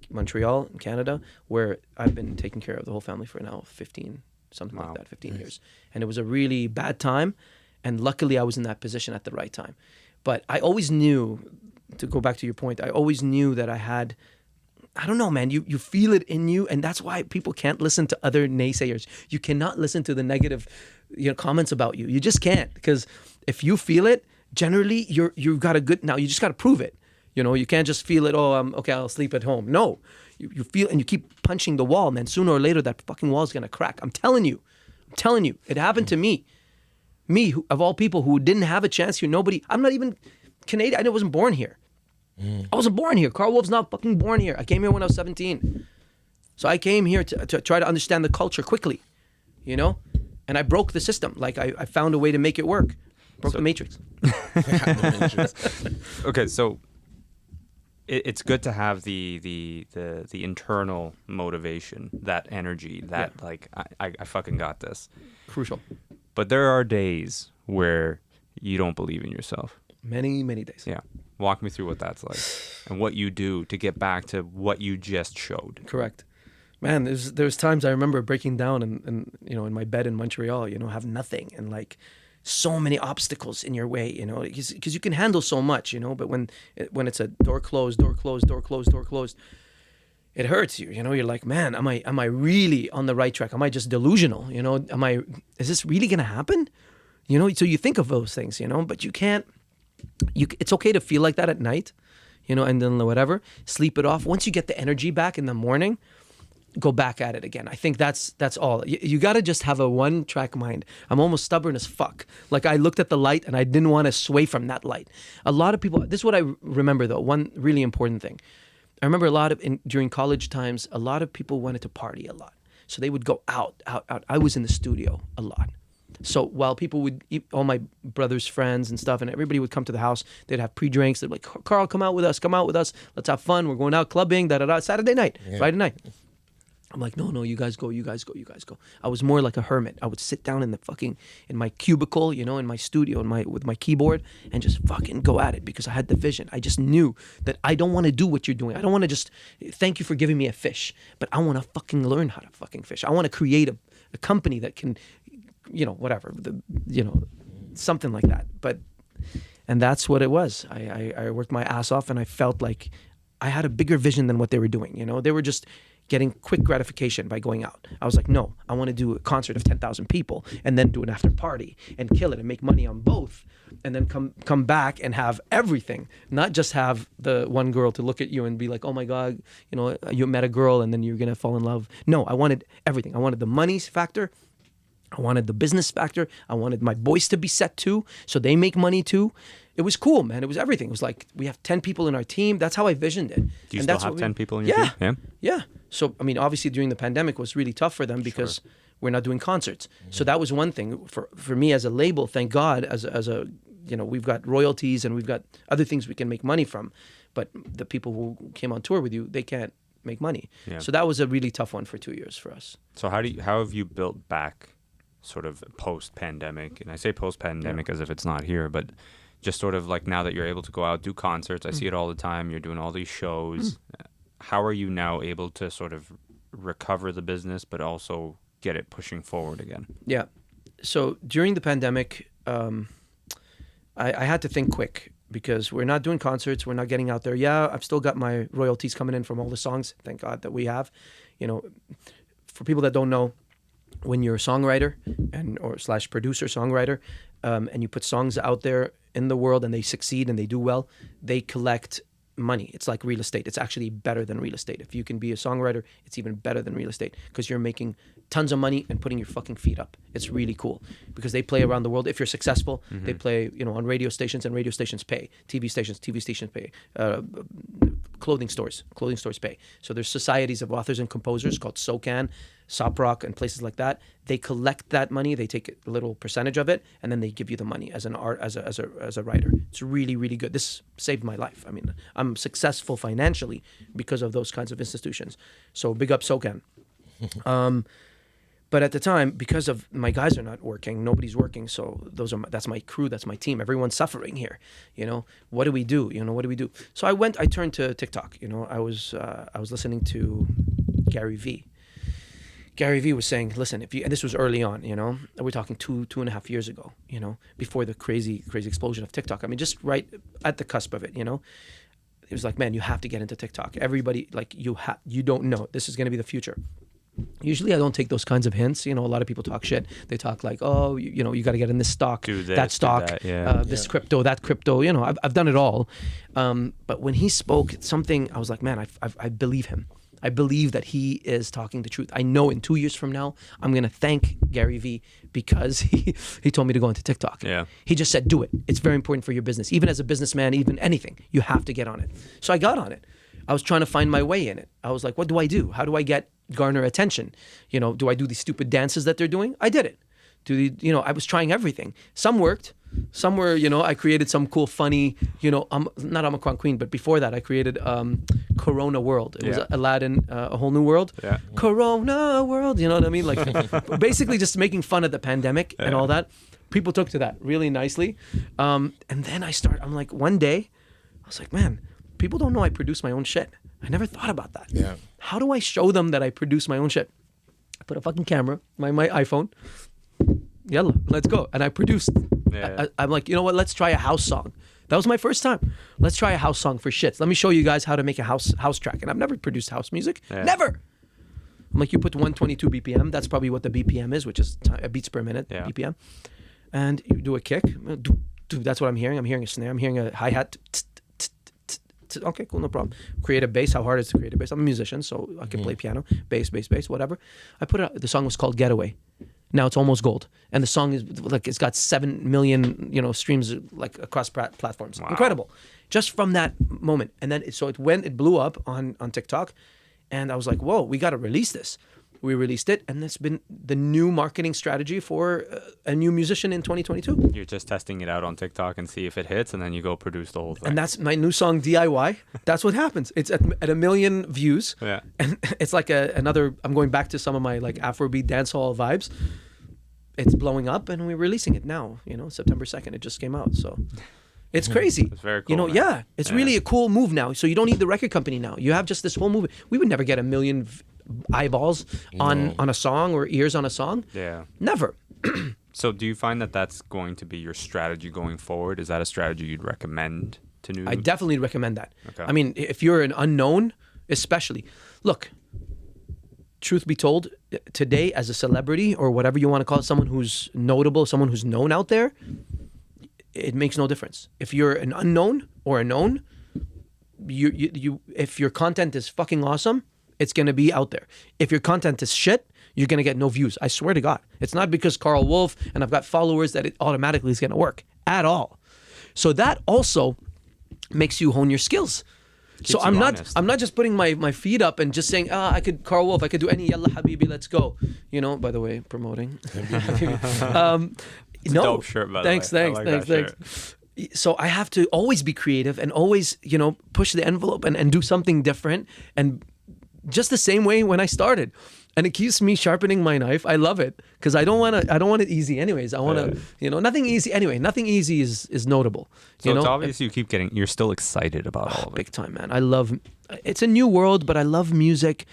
Speaker 2: Montreal in Canada, where I've been taking care of the whole family for now 15
Speaker 1: Wow.
Speaker 2: like that, 15 years. And it was a really bad time. And luckily I was in that position at the right time. But I always knew, to go back to your point, I always knew that I had, I don't know, man, you feel it in you. And that's why people can't listen to other naysayers. You cannot listen to the negative, you know, comments about you. You just can't, because if you feel it, generally you've got now you just got to prove it. You know, you can't just feel it, okay, I'll sleep at home. No, you feel, and you keep punching the wall, man. Sooner or later, that fucking wall's going to crack. I'm telling you. It happened to me. Me, of all people, who didn't have a chance here. Nobody, I'm not even Canadian. I wasn't born here. I wasn't born here. Karl Wolf's not fucking born here. I came here when I was 17. So I came here to try to understand the culture quickly, you know? And I broke the system. Like, I found a way to make it work. Broke the matrix.
Speaker 1: Okay, so it's good to have the internal motivation, that energy, that like I fucking got this.
Speaker 2: Crucial.
Speaker 1: But there are days where you don't believe in yourself.
Speaker 2: Many, many days.
Speaker 1: Yeah. Walk me through what that's like and what you do to get back to what you just showed.
Speaker 2: Correct. Man, there's times I remember breaking down and you know, in my bed in Montreal, you know, have nothing, and like so many obstacles in your way, you know, because you can handle so much, you know, but when it's a door closed, it hurts you, you know. You're like, man, am I really on the right track? Am I just delusional? You know, is this really gonna happen? You know, so you think of those things, you know, but you can't. It's okay to feel like that at night, you know, and then whatever, sleep it off. Once you get the energy back in the morning, go back at it again. I think that's all. You got to just have a one-track mind. I'm almost stubborn as fuck. Like, I looked at the light and I didn't want to sway from that light. A lot of people, this is what I remember though, one really important thing. I remember during college times, a lot of people wanted to party a lot. So they would go out. I was in the studio a lot. So while people would eat, all my brother's friends and stuff, and everybody would come to the house, they'd have pre-drinks. They'd be like, Karl, come out with us. Let's have fun. We're going out clubbing, Saturday night, Friday night. I'm like, no, you guys go. I was more like a hermit. I would sit down in my cubicle, you know, in my studio, with my keyboard, and just fucking go at it, because I had the vision. I just knew that I don't want to do what you're doing. I don't want to just thank you for giving me a fish, but I want to fucking learn how to fucking fish. I want to create a company that can, you know, whatever, something like that. And that's what it was. I worked my ass off, and I felt like I had a bigger vision than what they were doing. You know, they were just getting quick gratification by going out. I was like, no, I want to do a concert of 10,000 people and then do an after party and kill it and make money on both, and then come back and have everything, not just have the one girl to look at you and be like, oh my God, you know, you met a girl and then you're going to fall in love. No, I wanted everything. I wanted the money factor. I wanted the business factor. I wanted my boys to be set too, so they make money too. It was cool, man. It was everything. It was like we have 10 people in our team. That's how I visioned it.
Speaker 1: Do you still have 10 people in your team?
Speaker 2: Yeah. Yeah. So, I mean, obviously during the pandemic it was really tough for them because we're not doing concerts. So that was one thing for me as a label. Thank God, as a we've got royalties and we've got other things we can make money from. But the people who came on tour with you, they can't make money. Yeah. So that was a really tough one for 2 years for us.
Speaker 1: So how have you built back sort of post-pandemic? And I say post-pandemic as if it's not here, but just sort of like now that you're able to go out, do concerts, I see it all the time, you're doing all these shows. How are you now able to sort of recover the business, but also get it pushing forward again?
Speaker 2: Yeah. So during the pandemic, I had to think quick because we're not doing concerts. We're not getting out there. Yeah, I've still got my royalties coming in from all the songs. Thank God that we have. For people that don't know, when you're a songwriter or / producer songwriter, and you put songs out there in the world and they succeed and they do well, they collect money. It's like real estate. It's actually better than real estate. If you can be a songwriter, it's even better than real estate because you're making tons of money and putting your fucking feet up. It's really cool because they play around the world. If you're successful, they play, on radio stations, and radio stations pay. TV stations pay. Clothing stores pay. So there's societies of authors and composers called SOCAN, SOPROC, and places like that. They collect that money. They take a little percentage of it, and then they give you the money as a writer. It's really, really good. This saved my life. I mean, I'm successful financially because of those kinds of institutions. So big up SOCAN. But at the time, because of my guys are not working, nobody's working. So that's my crew, that's my team. Everyone's suffering here. What do we do? What do we do? So I turned to TikTok. I was listening to Gary Vee. Gary Vee was saying, listen, and this was early on, we're talking 2.5 years ago, before the crazy explosion of TikTok. I mean, just right at the cusp of it, It was like, man, you have to get into TikTok. Everybody, you don't know. This is going to be the future. Usually I don't take those kinds of hints. A lot of people talk shit. They talk like, oh, you got to get in this stock, that stock, this crypto, that crypto. I've done it all. But when he spoke something, I was like, man, I believe him. I believe that he is talking the truth. I know in 2 years from now, I'm going to thank Gary Vee because he told me to go into TikTok. Yeah. He just said, do it. It's very important for your business. Even as a businessman, even anything, you have to get on it. So I got on it. I was trying to find my way in it. I was like, what do I do? How do I garner attention? Do I do these stupid dances that they're doing? I did it. I was trying everything. Some worked. Somewhere, I created some cool, funny, I'm not Omicron Queen, but before that, I created Corona World. It was Aladdin, A Whole New World. Yeah. Corona World, you know what I mean? Like, basically just making fun of the pandemic and all that. People took to that really nicely. And then I'm like, one day, I was like, man, people don't know I produce my own shit. I never thought about that. Yeah. How do I show them that I produce my own shit? I put a fucking camera, my iPhone. Yalla, let's go. And I produced. Yeah. I'm like, you know what? Let's try a house song. That was my first time. Let's try a house song for shits. Let me show you guys how to make a house track. And I've never produced house music. Yeah. Never. I'm like, you put 122 BPM. That's probably what the BPM is, which is beats per minute, BPM. And you do a kick. That's what I'm hearing. I'm hearing a snare. I'm hearing a hi-hat. Okay, cool, no problem. Create a bass. How hard is it to create a bass? I'm a musician, so I can play piano, bass, whatever. I put it. The song was called Getaway. Now it's almost gold, and the song is like it's got 7 million streams like across platforms. Wow. Incredible, just from that moment. And then it blew up on TikTok, and I was like, whoa, we got to release this. We released it, and it's been the new marketing strategy for a new musician in 2022.
Speaker 1: You're just testing it out on TikTok and see if it hits, and then you go produce the whole thing.
Speaker 2: And that's my new song, DIY. That's what happens. It's at 1 million views. Yeah. And it's like another, I'm going back to some of my like Afrobeat dancehall vibes. It's blowing up, and we're releasing it now, September 2nd. It just came out, so... It's crazy.
Speaker 1: It's very cool.
Speaker 2: It's really a cool move now. So you don't need the record company now. You have just this whole movie. We would never get 1 million eyeballs on a song or ears on a song. Yeah. Never.
Speaker 1: So do you find that that's going to be your strategy going forward? Is that a strategy you'd recommend to new?
Speaker 2: I definitely recommend that. Okay. I mean, if you're an unknown, especially. Look, truth be told, today as a celebrity or whatever you want to call it, someone who's notable, someone who's known out there, it makes no difference. If you're an unknown or a known, you if your content is fucking awesome, it's going to be out there. If your content is shit, you're going to get no views. I swear to God. It's not because Karl Wolf and I've got followers that it automatically is going to work at all. So that also makes you hone your skills. So I'm not just putting my feet up and just saying, I could Karl Wolf, I could do any Yalla Habibi, let's go. You know, by the way, promoting.
Speaker 1: It's a dope shirt, by the way.
Speaker 2: Thanks. So I have to always be creative and always, you know, push the envelope and do something different. And just the same way when I started. And it keeps me sharpening my knife. I love it because I don't want it easy anyways. I want to, you know, nothing easy. Anyway, nothing easy is notable.
Speaker 1: So
Speaker 2: you
Speaker 1: it's
Speaker 2: know?
Speaker 1: obvious you're still excited about all of it.
Speaker 2: Big time, man. It's a new world, but I love music.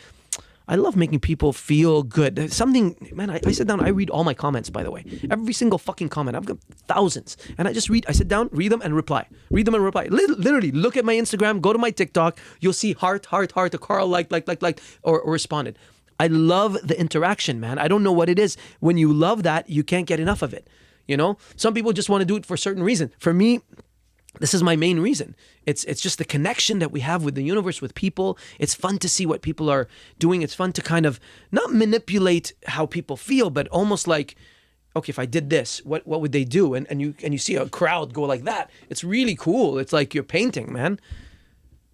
Speaker 2: I love making people feel good. Something, man, I sit down, I read all my comments, by the way. Every single fucking comment. I've got thousands. And I sit down, read them and reply. Literally, look at my Instagram, go to my TikTok. You'll see heart, a Karl like, or responded. I love the interaction, man. I don't know what it is. When you love that, you can't get enough of it. You know, some people just want to do it for a certain reason. For me, this is my main reason. It's just the connection that we have with the universe, with people. It's fun to see what people are doing. It's fun to kind of not manipulate how people feel, but almost like, okay, if I did this, what would they do? And you see a crowd go like that. It's really cool. It's like you're painting, man.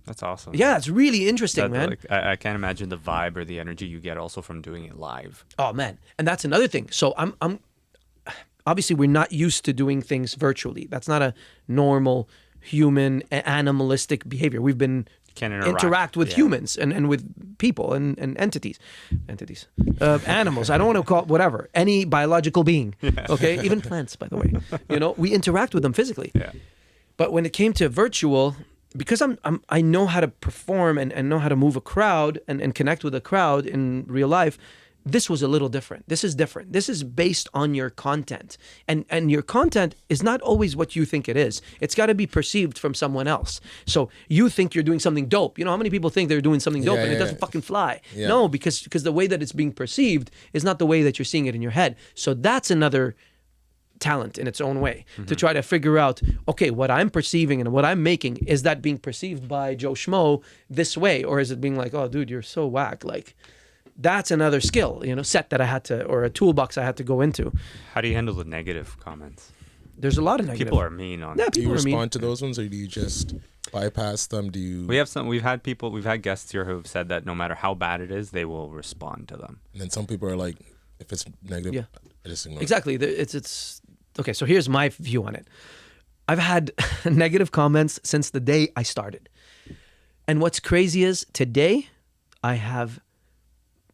Speaker 1: That's awesome.
Speaker 2: Yeah, it's really interesting, man.
Speaker 1: Like, I can't imagine the vibe or the energy you get also from doing it live.
Speaker 2: Oh man, and that's another thing. So I'm obviously we're not used to doing things virtually. That's not a normal human animalistic behavior. We've been interact with humans and with people and entities, animals. I don't want to call it whatever, any biological being. Yeah. Okay, even plants, by the way. You know, we interact with them physically.
Speaker 1: Yeah.
Speaker 2: But when it came to virtual, because I know how to perform and know how to move a crowd and connect with a crowd in real life, this was a little different. This is different. This is based on your content. And your content is not always what you think it is. It's got to be perceived from someone else. So you think you're doing something dope. You know how many people think they're doing something dope and it doesn't fucking fly? Yeah. No, because the way that it's being perceived is not the way that you're seeing it in your head. So that's another talent in its own way, to try to figure out, okay, what I'm perceiving and what I'm making, is that being perceived by Joe Schmo this way, or is it being like, oh dude, you're so whack? Like, that's another skill, you know, set that I had to, or a toolbox I had to go into.
Speaker 1: How do you handle the negative comments?
Speaker 2: There's a lot of negative.
Speaker 1: People are mean on
Speaker 3: it. Do you respond to those ones, or do you just bypass them? Do you?
Speaker 1: We've had guests here who have said that no matter how bad it is, they will respond to them.
Speaker 3: And then some people are like, if it's negative, I just ignore it.
Speaker 2: Exactly. It's okay, so here's my view on it. I've had negative comments since the day I started. And what's crazy is today I have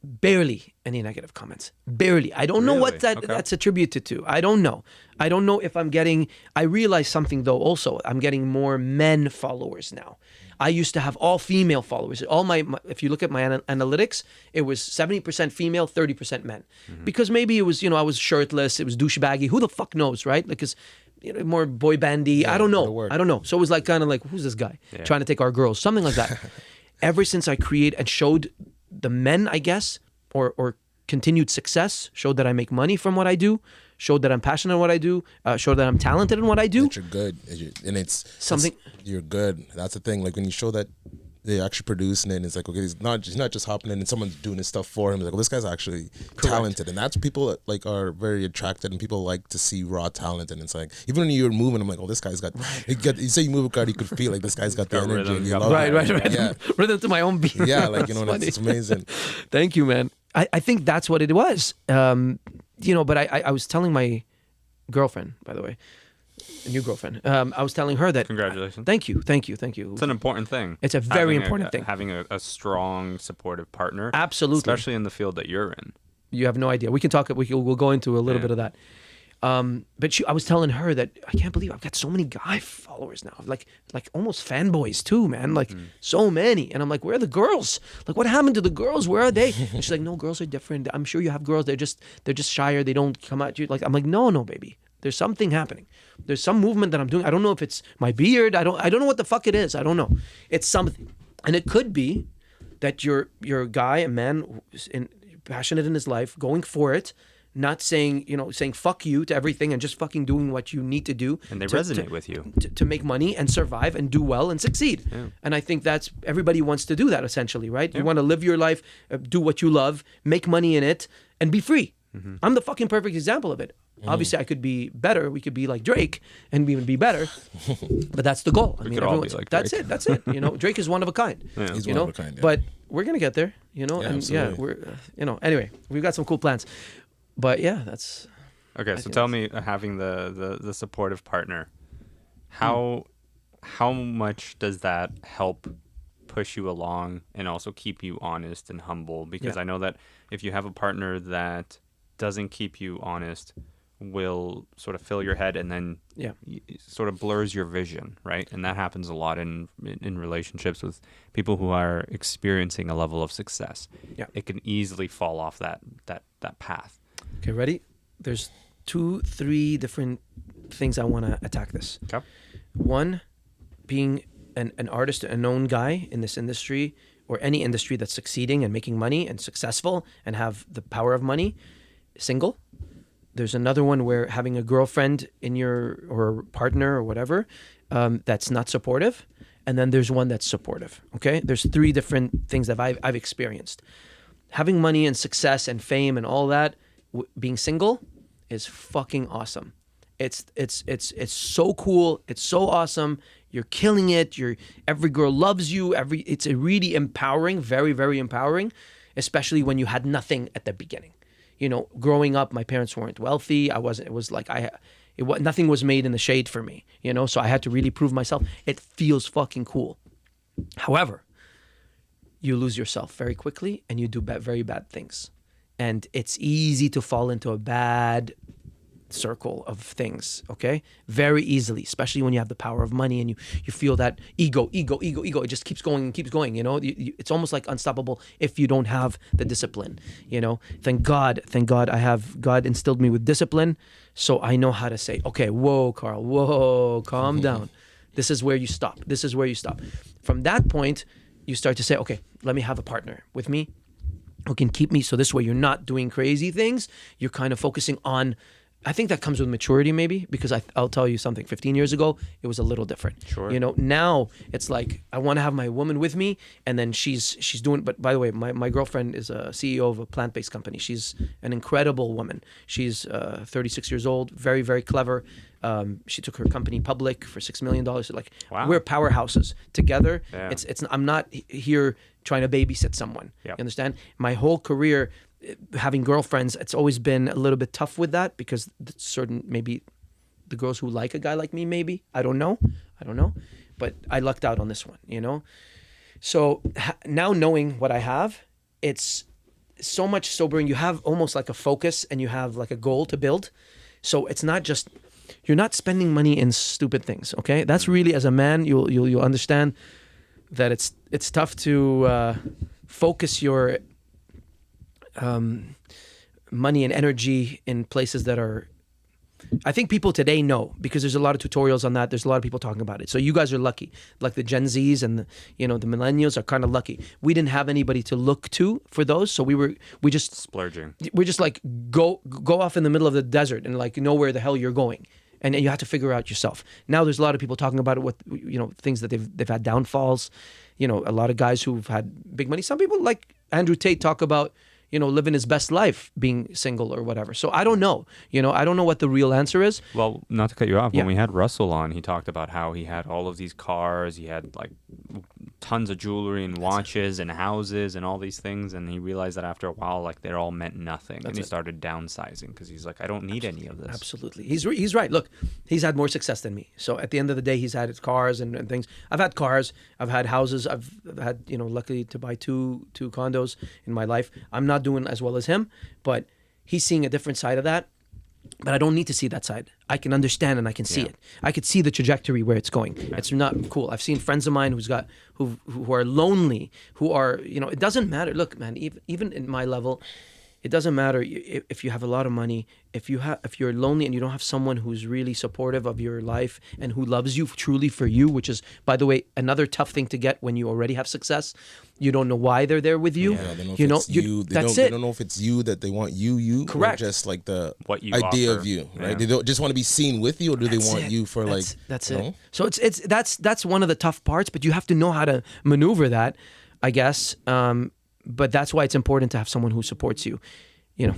Speaker 2: barely any negative comments. Barely. I don't know what that's attributed to. I don't know. I don't know if I realize something though also. I'm getting more men followers now. I used to have all female followers. If you look at my analytics, it was 70% female, 30% men. Because maybe it was, you know, I was shirtless, it was douchebaggy. Who the fuck knows, right? Because, you know, more boy bandy. Yeah, I don't know. So it was like kind of like, who's this guy trying to take our girls? Something like that. Ever since I created and showed the men, I guess, or continued success, showed that I make money from what I do, showed that I'm passionate in what I do, showed that I'm talented in what I do.
Speaker 3: That you're good, and it's something you're good. That's the thing. Like when you show that they actually producing it, and it's like, okay, he's not just hopping in and someone's doing his stuff for him. It's like, well, this guy's actually talented, and that's what people like are very attracted, and people like to see raw talent. And it's like, even when you're moving, I'm like, oh, this guy's got. You say you move a crowd, you could feel like this guy's got the energy.
Speaker 1: Rhythm,
Speaker 3: and
Speaker 1: you
Speaker 3: love
Speaker 2: right.
Speaker 3: Yeah,
Speaker 2: rhythm to my own beat.
Speaker 3: Yeah, like you know, it's amazing.
Speaker 2: Thank you, man. I think that's what it was. You know, but I was telling my girlfriend, by the way, a new girlfriend. I was telling her that.
Speaker 1: Congratulations.
Speaker 2: Thank you.
Speaker 1: It's an important thing.
Speaker 2: It's a very important thing.
Speaker 1: Having a strong, supportive partner.
Speaker 2: Absolutely.
Speaker 1: Especially in the field that you're in.
Speaker 2: You have no idea. We can talk. We'll go into a little bit of that. But I was telling her that I can't believe I've got so many guy followers now, like almost fanboys too, man. Like so many, and I'm like, where are the girls? Like, what happened to the girls? Where are they? And she's like, no, girls are different. I'm sure you have girls. They're just shyer. They don't come at you. Like, I'm like, no, baby. There's something happening. There's some movement that I'm doing. I don't know if it's my beard. I don't know what the fuck it is. I don't know. It's something, and it could be that you're a guy, a man, passionate in his life, going for it. Not saying fuck you to everything and just fucking doing what you need to do.
Speaker 1: And they resonate with you.
Speaker 2: To make money and survive and do well and succeed. Yeah. And I think everybody wants to do that essentially, right? Yeah. You want to live your life, do what you love, make money in it, and be free. I'm the fucking perfect example of it. Obviously, I could be better. We could be like Drake and even be better. But that's the goal. I mean,
Speaker 1: could all be like
Speaker 2: that's
Speaker 1: Drake.
Speaker 2: it. That's it. You know, Drake is one of a kind.
Speaker 3: He's
Speaker 2: you
Speaker 3: one
Speaker 2: know,
Speaker 3: of a kind. Yeah.
Speaker 2: but we're gonna get there. You know,
Speaker 3: Yeah,
Speaker 2: and
Speaker 3: absolutely.
Speaker 2: we're anyway, we've got some cool plans. But yeah, that's
Speaker 1: Okay, so tell me, having the supportive partner, how much does that help push you along and also keep you honest and humble? Because I know that if you have a partner that doesn't keep you honest, will sort of fill your head and then sort of blurs your vision, right? And that happens a lot in relationships with people who are experiencing a level of success.
Speaker 2: Yeah.
Speaker 1: It can easily fall off that path.
Speaker 2: okay. Ready? There's 2-3 different things I want to attack this.
Speaker 1: Okay.
Speaker 2: One, being an artist, a known guy in this industry or any industry that's succeeding and making money and successful and have the power of money, single. There's another one where having a girlfriend in your or partner or whatever that's not supportive, and then there's one that's supportive. Okay, there's 3 different things that I've experienced. Having money and success and fame and all that, being single is fucking awesome. It's so cool. It's so awesome. You're killing it. Every girl loves you. It's a really empowering, very, very empowering, especially when you had nothing at the beginning. You know, growing up, my parents weren't wealthy. Nothing was made in the shade for me, you know, so I had to really prove myself. It feels fucking cool. However, you lose yourself very quickly and you do very bad things. And it's easy to fall into a bad circle of things, okay? Very easily, especially when you have the power of money and you feel that ego. It just keeps going and keeps going, you know? It's almost like unstoppable if you don't have the discipline, you know? Thank God God instilled me with discipline, so I know how to say, okay, whoa, Karl, whoa, calm down. This is where you stop. From that point, you start to say, okay, let me have a partner with me who can keep me, so this way you're not doing crazy things. You're kind of focusing on, I think that comes with maturity maybe, because I'll tell you something. 15 years ago, it was a little different.
Speaker 1: Sure.
Speaker 2: You know, now it's like I want to have my woman with me, and then she's doing. But by the way, my girlfriend is a CEO of a plant-based company. She's an incredible woman. She's 36 years old, very, very clever. She took her company public for $6 million. Like,
Speaker 1: wow.
Speaker 2: We're powerhouses together.
Speaker 1: Yeah.
Speaker 2: It's. I'm not here trying to babysit someone.
Speaker 1: Yep.
Speaker 2: You understand? My whole career, having girlfriends, it's always been a little bit tough with that, because certain, maybe the girls who like a guy like me, maybe, I don't know, but I lucked out on this one, you know? So now knowing what I have, it's so much sobering. You have almost like a focus and you have like a goal to build. So it's not just, you're not spending money in stupid things, okay? That's really, as a man, you'll understand that it's tough to focus your money and energy in places that are, I think people today know, because there's a lot of tutorials on that. There's a lot of people talking about it. So you guys are lucky. Like the Gen Zs and the millennials are kind of lucky. We didn't have anybody to look to for those, so we just
Speaker 1: Splurging.
Speaker 2: We're just like go off in the middle of the desert and like know where the hell you're going, and you have to figure out yourself. Now there's a lot of people talking about it with, you know, things that they've had downfalls. You know, a lot of guys who've had big money. Some people like Andrew Tate talk about, you know, living his best life being single or whatever. So I don't know. You know, I don't know what the real answer is.
Speaker 1: Well, not to cut you off,
Speaker 2: Yeah.
Speaker 1: when we had Russell on, he talked about how he had all of these cars, he had like tons of jewelry and watches and houses and all these things, and he realized that after a while, like, they all meant nothing. And he started downsizing because he's like, I don't need any of this.
Speaker 2: Absolutely. He's right. Look, he's had more success than me. So at the end of the day, he's had his cars and things. I've had cars. I've had houses. I've had, you know, luckily to buy two condos in my life. I'm not doing as well as him, but he's seeing a different side of that. But I don't need to see that side. I can understand and I can see it. I could see the trajectory where it's going. Yeah. It's not cool. I've seen friends of mine who are lonely, who are, you know, it doesn't matter. Look, man, even in my level, it doesn't matter if you have a lot of money, if you're lonely and you don't have someone who's really supportive of your life and who loves you truly for you, which is, by the way, another tough thing to get when you already have success. You don't know why they're there with you.
Speaker 3: Yeah,
Speaker 2: they don't
Speaker 3: They don't know if it's you that they want you.
Speaker 2: Correct.
Speaker 3: Or just like the
Speaker 1: what you
Speaker 3: idea
Speaker 1: offer.
Speaker 3: of you, right?
Speaker 1: Yeah.
Speaker 3: They don't just want to be seen with you, or do they want you for
Speaker 2: that's
Speaker 3: you
Speaker 2: it.
Speaker 3: know?
Speaker 2: So that's one of the tough parts, but you have to know how to maneuver that, I guess. But that's why it's important to have someone who supports you. you know.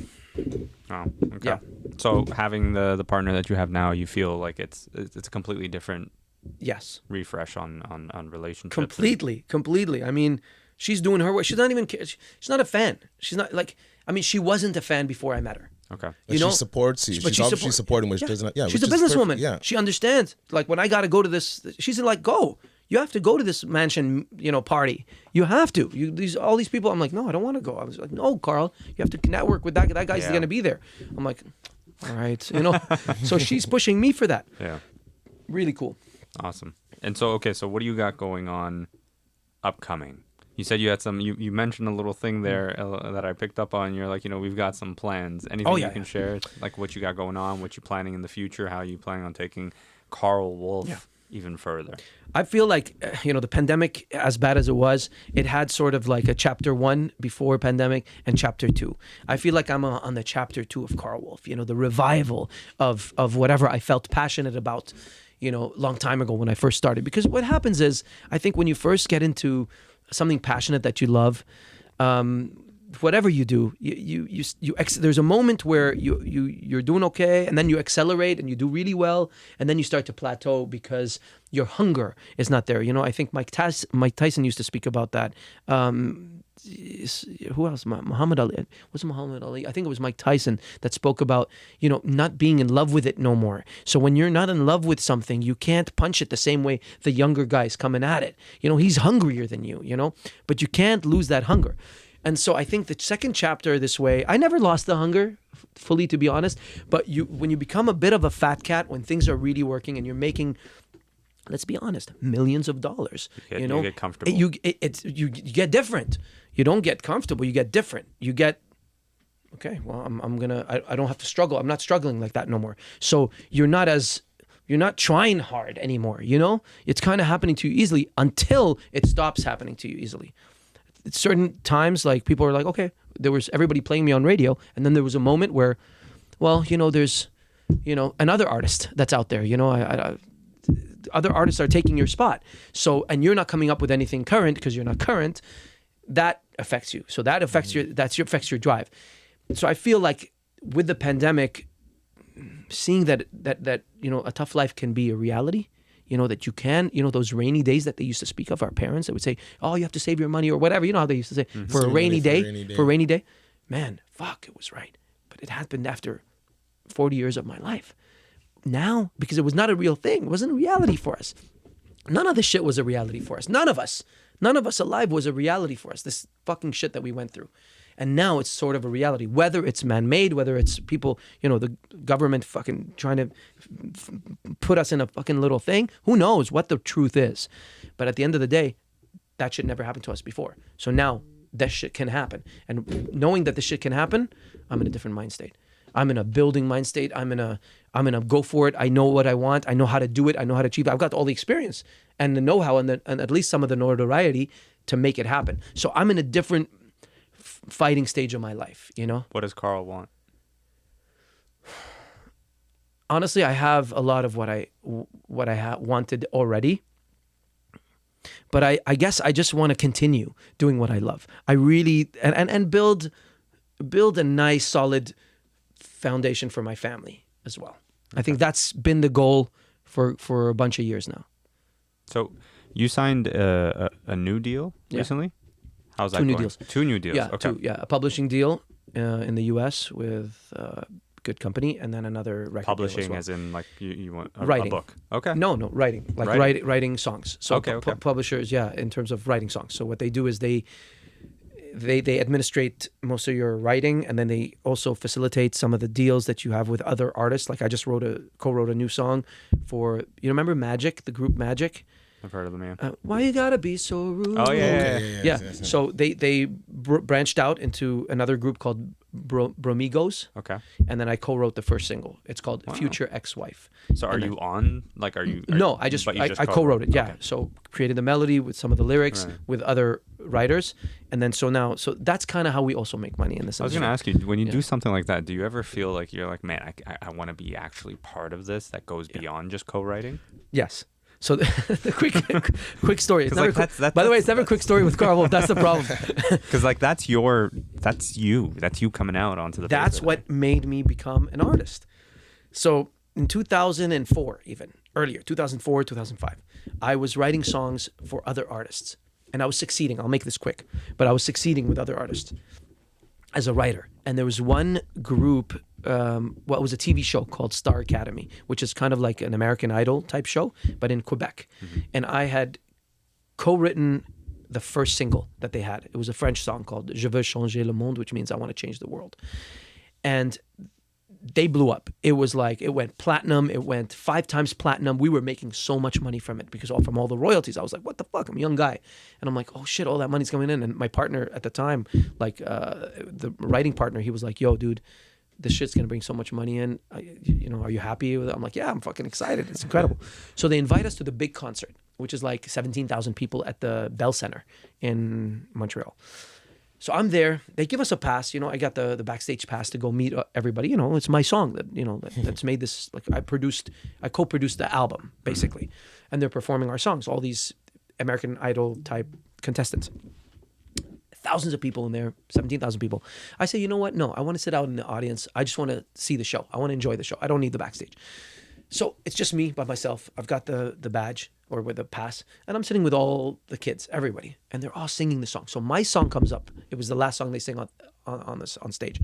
Speaker 1: Oh, okay.
Speaker 2: Yeah.
Speaker 1: So having the partner that you have now, you feel like it's a completely different
Speaker 2: Yes.
Speaker 1: refresh on relationships.
Speaker 2: Completely. I mean, she's doing her work. She's not even. She's not a fan. She's not like. I mean, she wasn't a fan before I met her.
Speaker 1: Okay.
Speaker 3: But she supports you.
Speaker 2: But
Speaker 3: She's obviously supporting, which doesn't. Yeah.
Speaker 2: She's a
Speaker 3: which is
Speaker 2: businesswoman.
Speaker 3: perfect. Yeah.
Speaker 2: She understands. Like when I got to go to this, she's like, go. You have to go to this mansion, party. You have to. All these people. I'm like, no, I don't want to go. I was like, no, Karl, you have to network with that. That guy's going to be there. I'm like, all right, So she's pushing me for that.
Speaker 1: Yeah.
Speaker 2: Really cool.
Speaker 1: Awesome. And so, okay, so what do you got going on upcoming? You said you had some, you mentioned a little thing there that I picked up on. You're like, we've got some plans. Anything you can share? Like what you got going on, what you're planning in the future, how you planning on taking Karl Wolf even further?
Speaker 2: I feel like, the pandemic, as bad as it was, it had sort of like a chapter 1 before pandemic and chapter 2. I feel like I'm on the chapter 2 of Karl Wolf, the revival of whatever I felt passionate about, long time ago when I first started. Because what happens is, I think when you first get into something passionate that you love, whatever you do, there's a moment where you're doing okay, and then you accelerate and you do really well, and then you start to plateau because your hunger is not there. I think Mike Tyson used to speak about that. Who else? Muhammad Ali. Was it Muhammad Ali? I think it was Mike Tyson that spoke about, not being in love with it no more. So when you're not in love with something, you can't punch it the same way the younger guy's coming at it. He's hungrier than you, but you can't lose that hunger. And so I think the second chapter this way, I never lost the hunger fully, to be honest, but when you become a bit of a fat cat, when things are really working and you're making, let's be honest, millions of dollars,
Speaker 1: you get comfortable.
Speaker 2: You get different. You don't get comfortable. You get different. You get, okay, well, I don't have to struggle. I'm not struggling like that no more. So you're not trying hard anymore. It's kind of happening to you easily until it stops happening to you easily. At certain times, like people are like, okay, there was everybody playing me on radio. And then there was a moment where, well, there's, another artist that's out there, other artists are taking your spot. So, and you're not coming up with anything current because you're not current. That affects you. So that affects affects your drive. So I feel like with the pandemic, seeing that a tough life can be a reality, that you can, those rainy days that they used to speak of, our parents that would say, oh, you have to save your money or whatever, how they used to say, for a rainy day. Man, fuck, it was right. But it happened after 40 years of my life. Now, because it was not a real thing, it wasn't a reality for us. None of this shit was a reality for us. None of us alive was a reality for us, this fucking shit that we went through. And now it's sort of a reality, whether it's man-made, whether it's people, the government fucking trying to put us in a fucking little thing. Who knows what the truth is? But at the end of the day, that shit never happened to us before. So now that shit can happen. And knowing that this shit can happen, I'm in a different mind state. I'm in a building mind state. I'm in a go for it. I know what I want. I know how to do it. I know how to achieve it. I've got all the experience and the know-how and at least some of the notoriety to make it happen. So I'm in a different fighting stage of my life,
Speaker 1: What does Karl want?
Speaker 2: Honestly, I have a lot of what I wanted already, but I guess I just want to continue doing what I love. I really and build a nice solid foundation for my family as well. Okay. I think that's been the goal for a bunch of years now.
Speaker 1: So you signed a new deal recently? How's that going? Two new deals.
Speaker 2: Yeah,
Speaker 1: okay.
Speaker 2: A publishing deal in the U.S. with a good company, and then another record
Speaker 1: publishing
Speaker 2: deal as well.
Speaker 1: As in like you want a
Speaker 2: writing.
Speaker 1: book. Okay.
Speaker 2: No, writing. Like writing songs. So publishers, in terms of writing songs. So what they do is they administrate most of your writing, and then they also facilitate some of the deals that you have with other artists. Like I just co-wrote a new song for, remember Magic, the group Magic?
Speaker 1: I've heard of them, yeah.
Speaker 2: Why you gotta be so rude?
Speaker 1: Oh,
Speaker 2: yeah. So they branched out into another group called Bromigos.
Speaker 1: Okay.
Speaker 2: And then I co-wrote the first single. It's called Future Ex-Wife.
Speaker 1: So are you on? Like, are you?
Speaker 2: No, I co-wrote it. Yeah. Okay. So created the melody with some of the lyrics with other writers, and then so that's kind of how we also make money in this.
Speaker 1: I was going to ask you, when you do something like that, do you ever feel like you're like, man, I want to be actually part of this that goes beyond just co-writing?
Speaker 2: Yes. So the quick story. It's never
Speaker 1: like,
Speaker 2: by the way, it's never a quick story with Karl Wolf. That's the problem.
Speaker 1: Because like that's you coming out onto the.
Speaker 2: That's what made me become an artist. So in 2004, even earlier, 2004, 2005, I was writing songs for other artists, and I was succeeding. I'll make this quick, but I was succeeding with other artists as a writer. And there was one group. It was a TV show called Star Academy, which is kind of like an American Idol type show, but in Quebec. And I had co-written the first single that they had. It was a French song called Je veux changer le monde, which means I want to change the world. And they blew up. It was like, it went platinum. It went 5 times platinum. We were making so much money from it because from all the royalties. I was like, what the fuck? I'm a young guy. And I'm like, oh shit, all that money's coming in. And my partner at the time, like the writing partner, he was like, yo, dude, this shit's going to bring so much money in. Are you happy with it? I'm like, yeah, I'm fucking excited. It's incredible. So they invite us to the big concert, which is like 17,000 people at the Bell Center in Montreal. So I'm there. They give us a pass. I got the backstage pass to go meet everybody. It's my song that's made this. Like I co-produced the album basically, and they're performing our songs. All these American Idol type contestants. Thousands of people in there, 17,000 people. I say, you know what? No, I want to sit out in the audience. I just want to see the show. I want to enjoy the show. I don't need the backstage. So it's just me by myself. I've got the badge or with the pass, and I'm sitting with all the kids, everybody, and they're all singing the song. So my song comes up. It was the last song they sing on stage,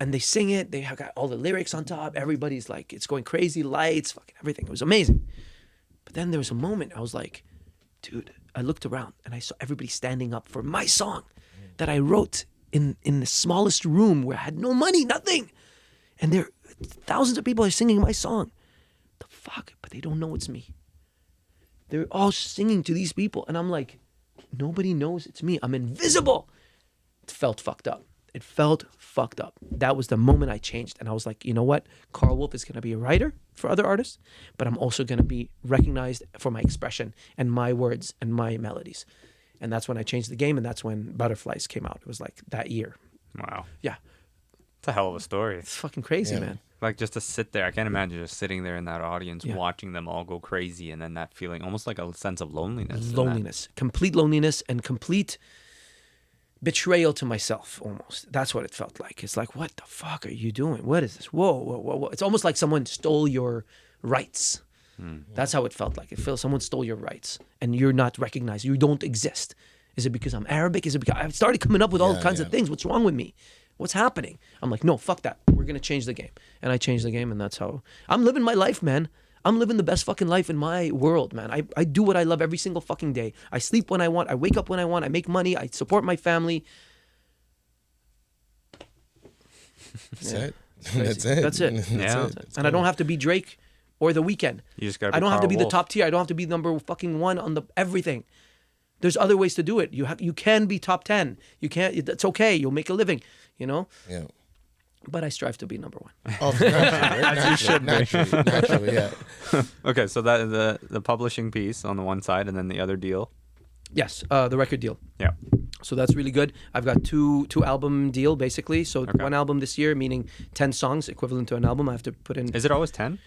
Speaker 2: and they sing it. They have got all the lyrics on top. Everybody's like, it's going crazy, lights, fucking everything. It was amazing. But then there was a moment I was like, dude, I looked around and I saw everybody standing up for my song that I wrote in the smallest room where I had no money, nothing. And there thousands of people are singing my song. The fuck? But they don't know it's me. They're all singing to these people. And I'm like, nobody knows it's me. I'm invisible. It felt fucked up. It felt fucked up. That was the moment I changed. And I was like, you know what? Karl Wolf is going to be a writer for other artists, but I'm also going to be recognized for my expression and my words and my melodies. And that's when I changed the game. And that's when Butterflies came out. It was like that year.
Speaker 1: Wow.
Speaker 2: Yeah.
Speaker 1: It's a hell of a story.
Speaker 2: It's fucking crazy, man.
Speaker 1: Like just to sit there, I can't imagine just sitting there in that audience, watching them all go crazy, and then that feeling, almost like a sense of loneliness.
Speaker 2: Complete loneliness and complete betrayal to myself, almost. That's what it felt like. It's like, what the fuck are you doing? What is this? Whoa. It's almost like someone stole your rights. That's how it felt like. It feels someone stole your rights, and you're not recognized. You don't exist. Is it because I'm Arabic? Is it because I started coming up with all kinds of things? What's wrong with me? What's happening? I'm like, no, fuck that. We're going to change the game. And I changed the game, and that's how I'm living my life, man. I'm living the best fucking life in my world, man. I do what I love every single fucking day. I sleep when I want. I wake up when I want. I make money. I support my family.
Speaker 3: That's it. That's it.
Speaker 2: That's it.
Speaker 1: Yeah.
Speaker 2: And I don't have to be Drake or The Weeknd.
Speaker 1: You just gotta be
Speaker 2: I don't have to be
Speaker 1: Karl
Speaker 2: the top tier. I don't have to be number fucking 1 on the everything. There's other ways to do it. You can be top 10. You can't. It's okay. You'll make a living. Yeah. But I strive to be number 1.
Speaker 3: Oh, naturally, yeah.
Speaker 1: Okay, so that the publishing piece on the one side, and then the other deal.
Speaker 2: Yes, the record deal.
Speaker 1: Yeah.
Speaker 2: So that's really good. I've got two album deal basically. So one album this year, meaning 10 songs, equivalent to an album. I have to put in.
Speaker 1: Is it always 10?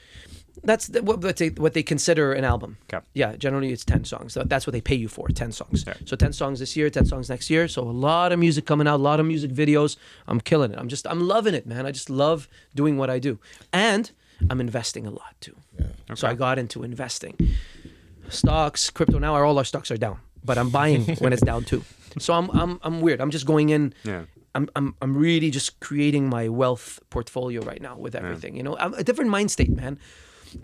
Speaker 2: That's what they consider an album.
Speaker 1: Okay.
Speaker 2: Yeah, generally it's 10 songs. So that's what they pay you for, 10 songs.
Speaker 1: Yeah.
Speaker 2: So 10 songs this year, 10 songs next year. So a lot of music coming out, a lot of music videos. I'm killing it. I'm loving it, man. I just love doing what I do. And I'm investing a lot too.
Speaker 3: Yeah.
Speaker 1: Okay.
Speaker 2: So I got into investing. Stocks, crypto now, all our stocks are down. But I'm buying when it's down too. So I'm weird. I'm just going in.
Speaker 1: Yeah.
Speaker 2: I'm really just creating my wealth portfolio right now with everything. I'm a different mind state, man.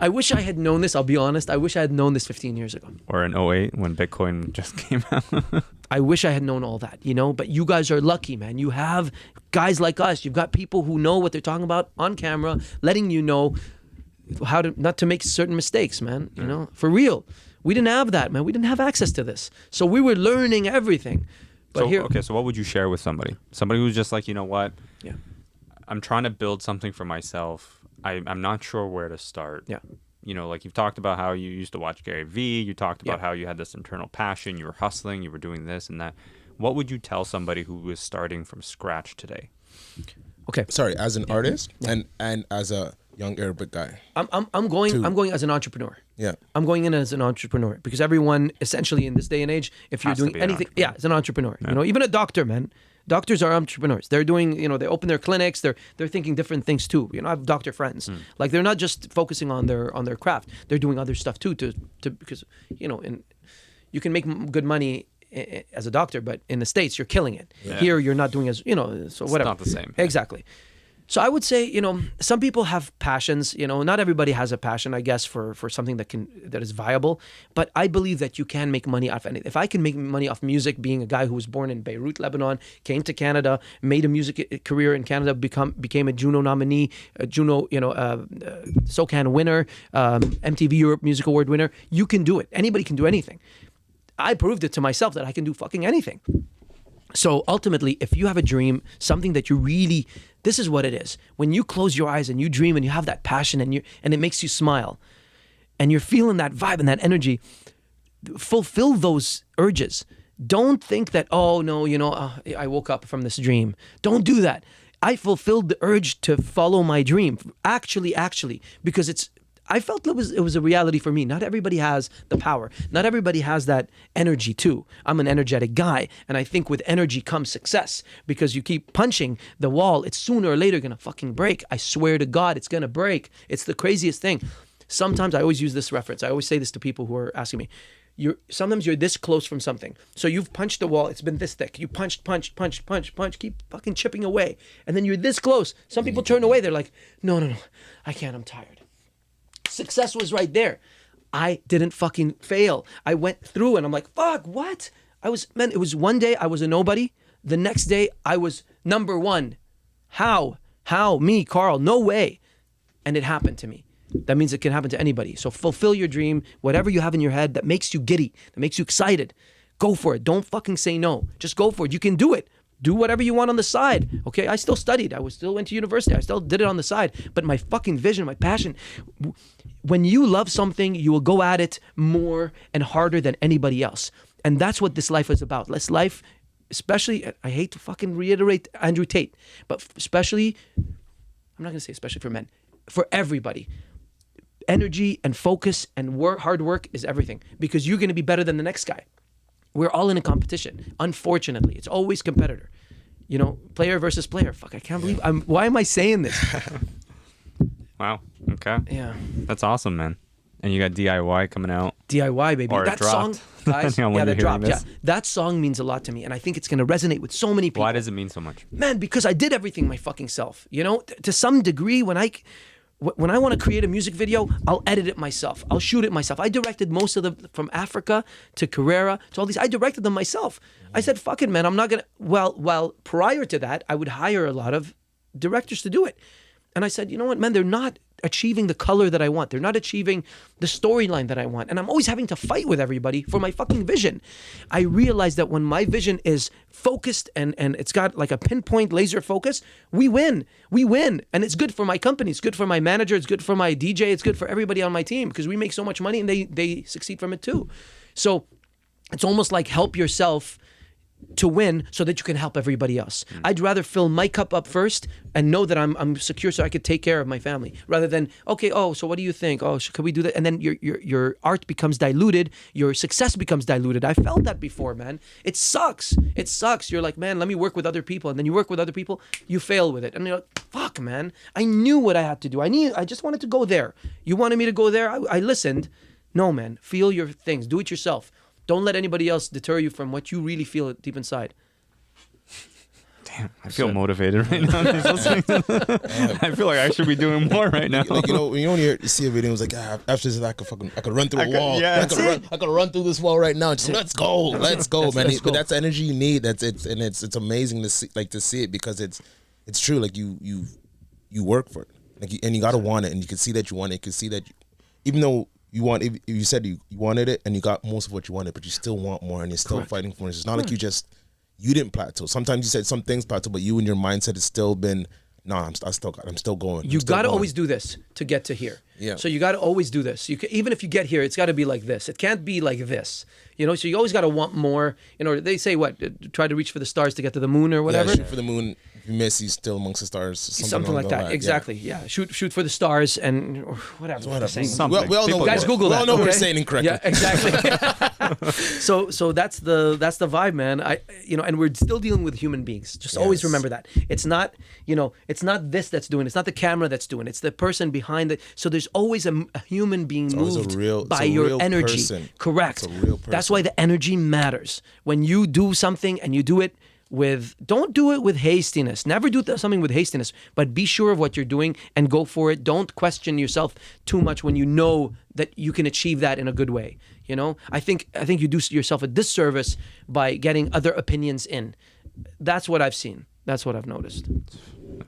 Speaker 2: I wish I had known this. I'll be honest. I wish I had known this 15 years ago.
Speaker 1: Or in 2008 when Bitcoin just came out.
Speaker 2: I wish I had known all that, But you guys are lucky, man. You have guys like us. You've got people who know what they're talking about on camera, letting you know how to not to make certain mistakes, man. For real. We didn't have that, man. We didn't have access to this. So we were learning everything. But
Speaker 1: so what would you share with somebody? Somebody who's just like, you know what?
Speaker 2: Yeah.
Speaker 1: I'm trying to build something for myself. I'm not sure where to start.
Speaker 2: Yeah.
Speaker 1: Like you've talked about how you used to watch Gary Vee. You talked about how you had this internal passion. You were hustling. You were doing this and that. What would you tell somebody who is starting from scratch today?
Speaker 2: Okay.
Speaker 3: Sorry, as an artist and as a young Arabic guy.
Speaker 2: I'm going as an entrepreneur.
Speaker 3: Yeah.
Speaker 2: I'm going in as an entrepreneur because everyone, essentially in this day and age, if you're
Speaker 1: Has to
Speaker 2: doing
Speaker 1: be an
Speaker 2: anything,
Speaker 1: entrepreneur.
Speaker 2: it's an entrepreneur.
Speaker 1: Yeah.
Speaker 2: You know, even a doctor, man. Doctors are entrepreneurs. They're doing, they open their clinics. They're thinking different things too. You know, I have doctor friends. Like they're not just focusing on their craft. They're doing other stuff too because you can make good money as a doctor, but in the States you're killing it.
Speaker 1: Yeah.
Speaker 2: Here you're not doing so whatever.
Speaker 1: It's not the same.
Speaker 2: Exactly. So I would say, some people have passions. Not everybody has a passion, I guess, for something that is viable. But I believe that you can make money off anything. If I can make money off music, being a guy who was born in Beirut, Lebanon, came to Canada, made a music career in Canada, became a Juno nominee, a Juno, SOCAN winner, MTV Europe Music Award winner, you can do it. Anybody can do anything. I proved it to myself that I can do fucking anything. So ultimately, if you have a dream, something that you really, this is what it is. When you close your eyes and you dream and you have that passion and it makes you smile and you're feeling that vibe and that energy, fulfill those urges. Don't think that, oh no, I woke up from this dream. Don't do that. I fulfilled the urge to follow my dream. Actually, because I felt it was a reality for me. Not everybody has the power. Not everybody has that energy too. I'm an energetic guy, and I think with energy comes success because you keep punching the wall. It's sooner or later gonna fucking break. I swear to God, it's gonna break. It's the craziest thing. Sometimes I always use this reference. I always say this to people who are asking me. Sometimes you're this close from something. So you've punched the wall. It's been this thick. You punch, keep fucking chipping away, and then you're this close. Some people turn away. They're like, no, I can't. I'm tired. Success was right there. I didn't fucking fail. I went through and I'm like, fuck, what? It was one day I was a nobody. The next day I was number one. How? Me, Karl? No way. And it happened to me. That means it can happen to anybody. So fulfill your dream, whatever you have in your head that makes you giddy, that makes you excited. Go for it. Don't fucking say no. Just go for it. You can do it. Do whatever you want on the side. Okay, I still studied. Still went to university. I still did it on the side. But my fucking vision, my passion, when you love something, you will go at it more and harder than anybody else. And that's what this life is about. This life, especially, I hate to fucking reiterate Andrew Tate, but especially, I'm not going to say especially for men, for everybody. Energy and focus and hard work is everything because you're going to be better than the next guy. We're all in a competition. Unfortunately, it's always competitor. Player versus player. Fuck, I can't believe why am I saying this?
Speaker 1: Wow. Okay.
Speaker 2: Yeah.
Speaker 1: That's awesome, man. And you got DIY coming out.
Speaker 2: DIY, baby.
Speaker 1: Or
Speaker 2: that
Speaker 1: dropped,
Speaker 2: song, guys.
Speaker 1: depending on when
Speaker 2: that
Speaker 1: you're hearing
Speaker 2: dropped. Yeah.
Speaker 1: this.
Speaker 2: That song means a lot to me, and I think it's going to resonate with so many people.
Speaker 1: Why does it mean so much?
Speaker 2: Man, because I did everything my fucking self. To some degree, when I want to create a music video, I'll edit it myself. I'll shoot it myself. I directed most of them from Africa to Carrera to all these. I directed them myself. I said, fuck it, man. I'm not going to. Well, prior to that, I would hire a lot of directors to do it. And I said, you know what, man, they're not achieving the color that I want. They're not achieving the storyline that I want. And I'm always having to fight with everybody for my fucking vision. I realized that when my vision is focused and it's got like a pinpoint laser focus, we win. We win. And it's good for my company. It's good for my manager. It's good for my DJ. It's good for everybody on my team because we make so much money and they succeed from it too. So it's almost like help yourself to win so that you can help everybody else. I'd rather fill my cup up first and know that I'm secure so I could take care of my family rather than, okay, so what do you think? Could we do that? And then your art becomes diluted. Your success becomes diluted. I felt that before, man. It sucks. It sucks. You're like, man, let me work with other people. And then you work with other people, you fail with it. And you're like, fuck, man. I knew what I had to do. I just wanted to go there. You wanted me to go there? I listened. No, man. Feel your things. Do it yourself. Don't let anybody else deter you from what you really feel deep inside.
Speaker 1: Damn, I feel motivated right now. I feel like I should be doing more right now.
Speaker 3: Like, when you see a video, it's like, after this, I could run through a wall.
Speaker 1: Yeah,
Speaker 3: I could run through this wall right now. Just, let's go, man. But that's the energy you need. It's amazing to see it because it's true. Like you work for it, and you gotta want it, and you can see that you want it. You can see that even though you said you wanted it and you got most of what you wanted, but you still want more and you're still fighting for it. It's not like you didn't plateau. Sometimes you said some things plateau, but you and your mindset has still been, I'm still going.
Speaker 2: You got to always do this to get to here.
Speaker 3: Yeah.
Speaker 2: So you got to always do this. Even if you get here, it's got to be like this. It can't be like this. So you always got to want more. They say what? Try to reach for the stars to get to the moon or whatever.
Speaker 3: Yeah, shoot for the moon, you miss, he's still amongst the stars.
Speaker 2: Something like that. Exactly. Yeah. Shoot for the stars and or whatever.
Speaker 3: Something. We all know.
Speaker 2: Guys, Google that.
Speaker 3: We all know we're saying incorrectly.
Speaker 2: Yeah, exactly. So that's the vibe, man. And we're still dealing with human beings. Just always remember that. It's not, it's not this that's doing it. It's not the camera that's doing it. It's the person behind it. So there's always a human being moved by your energy.
Speaker 3: Person.
Speaker 2: Correct.
Speaker 3: It's a real person.
Speaker 2: That's why the energy matters. When you do something and you do it don't do it with hastiness. Never do something with hastiness, but be sure of what you're doing and go for it. Don't question yourself too much when you know that you can achieve that in a good way. I think you do yourself a disservice by getting other opinions in. That's what I've seen. That's what I've noticed.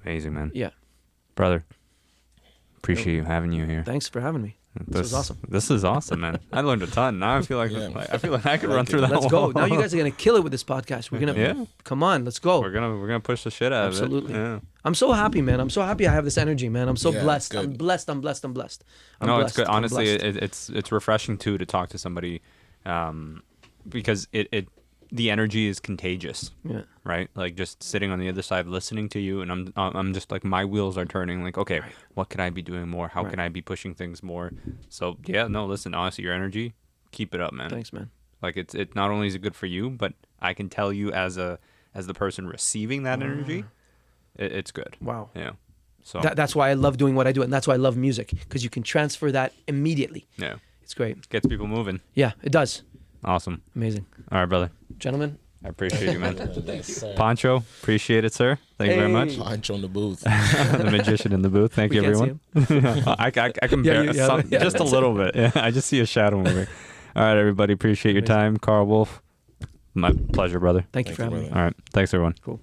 Speaker 1: Amazing, man.
Speaker 2: Yeah.
Speaker 1: Brother, appreciate you having you here.
Speaker 2: Thanks for having me. This was awesome.
Speaker 1: This is awesome, man. I learned a ton. Now I feel like I could run through that.
Speaker 2: Let's go. Now you guys are gonna kill it with this podcast. We're gonna come on. Let's go.
Speaker 1: We're gonna push the shit out of it.
Speaker 2: Absolutely. Yeah. I'm so happy, man. I'm so happy I have this energy, man. I'm so blessed. I'm blessed.
Speaker 1: It's good. Honestly, it's refreshing too to talk to somebody, because the energy is contagious. Yeah. Right? Like just sitting on the other side listening to you, and I'm just like, my wheels are turning, like, okay, what can I be doing more? How can I be pushing things more? So listen, honestly, your energy, keep it up, man.
Speaker 2: Thanks, man.
Speaker 1: Like it not only is it good for you, but I can tell you as the person receiving that energy, it's good.
Speaker 2: Wow.
Speaker 1: Yeah. So
Speaker 2: that's why I love doing what I do, and that's why I love music, because you can transfer that immediately.
Speaker 1: Yeah.
Speaker 2: It's great.
Speaker 1: Gets people moving.
Speaker 2: Yeah, it does.
Speaker 1: Awesome.
Speaker 2: Amazing.
Speaker 1: All right, brother.
Speaker 2: Gentlemen.
Speaker 1: I appreciate you, man. Thanks, Poncho, appreciate it, sir. Thank you very much.
Speaker 3: Poncho in the booth.
Speaker 1: The magician in the booth. Thank you, everyone. I can bear just a little bit. Yeah, I just see a shadow moving. All right, everybody. Appreciate your time. Karl Wolf. My pleasure, brother.
Speaker 2: Thank you for having me.
Speaker 1: All right. Thanks, everyone.
Speaker 2: Cool.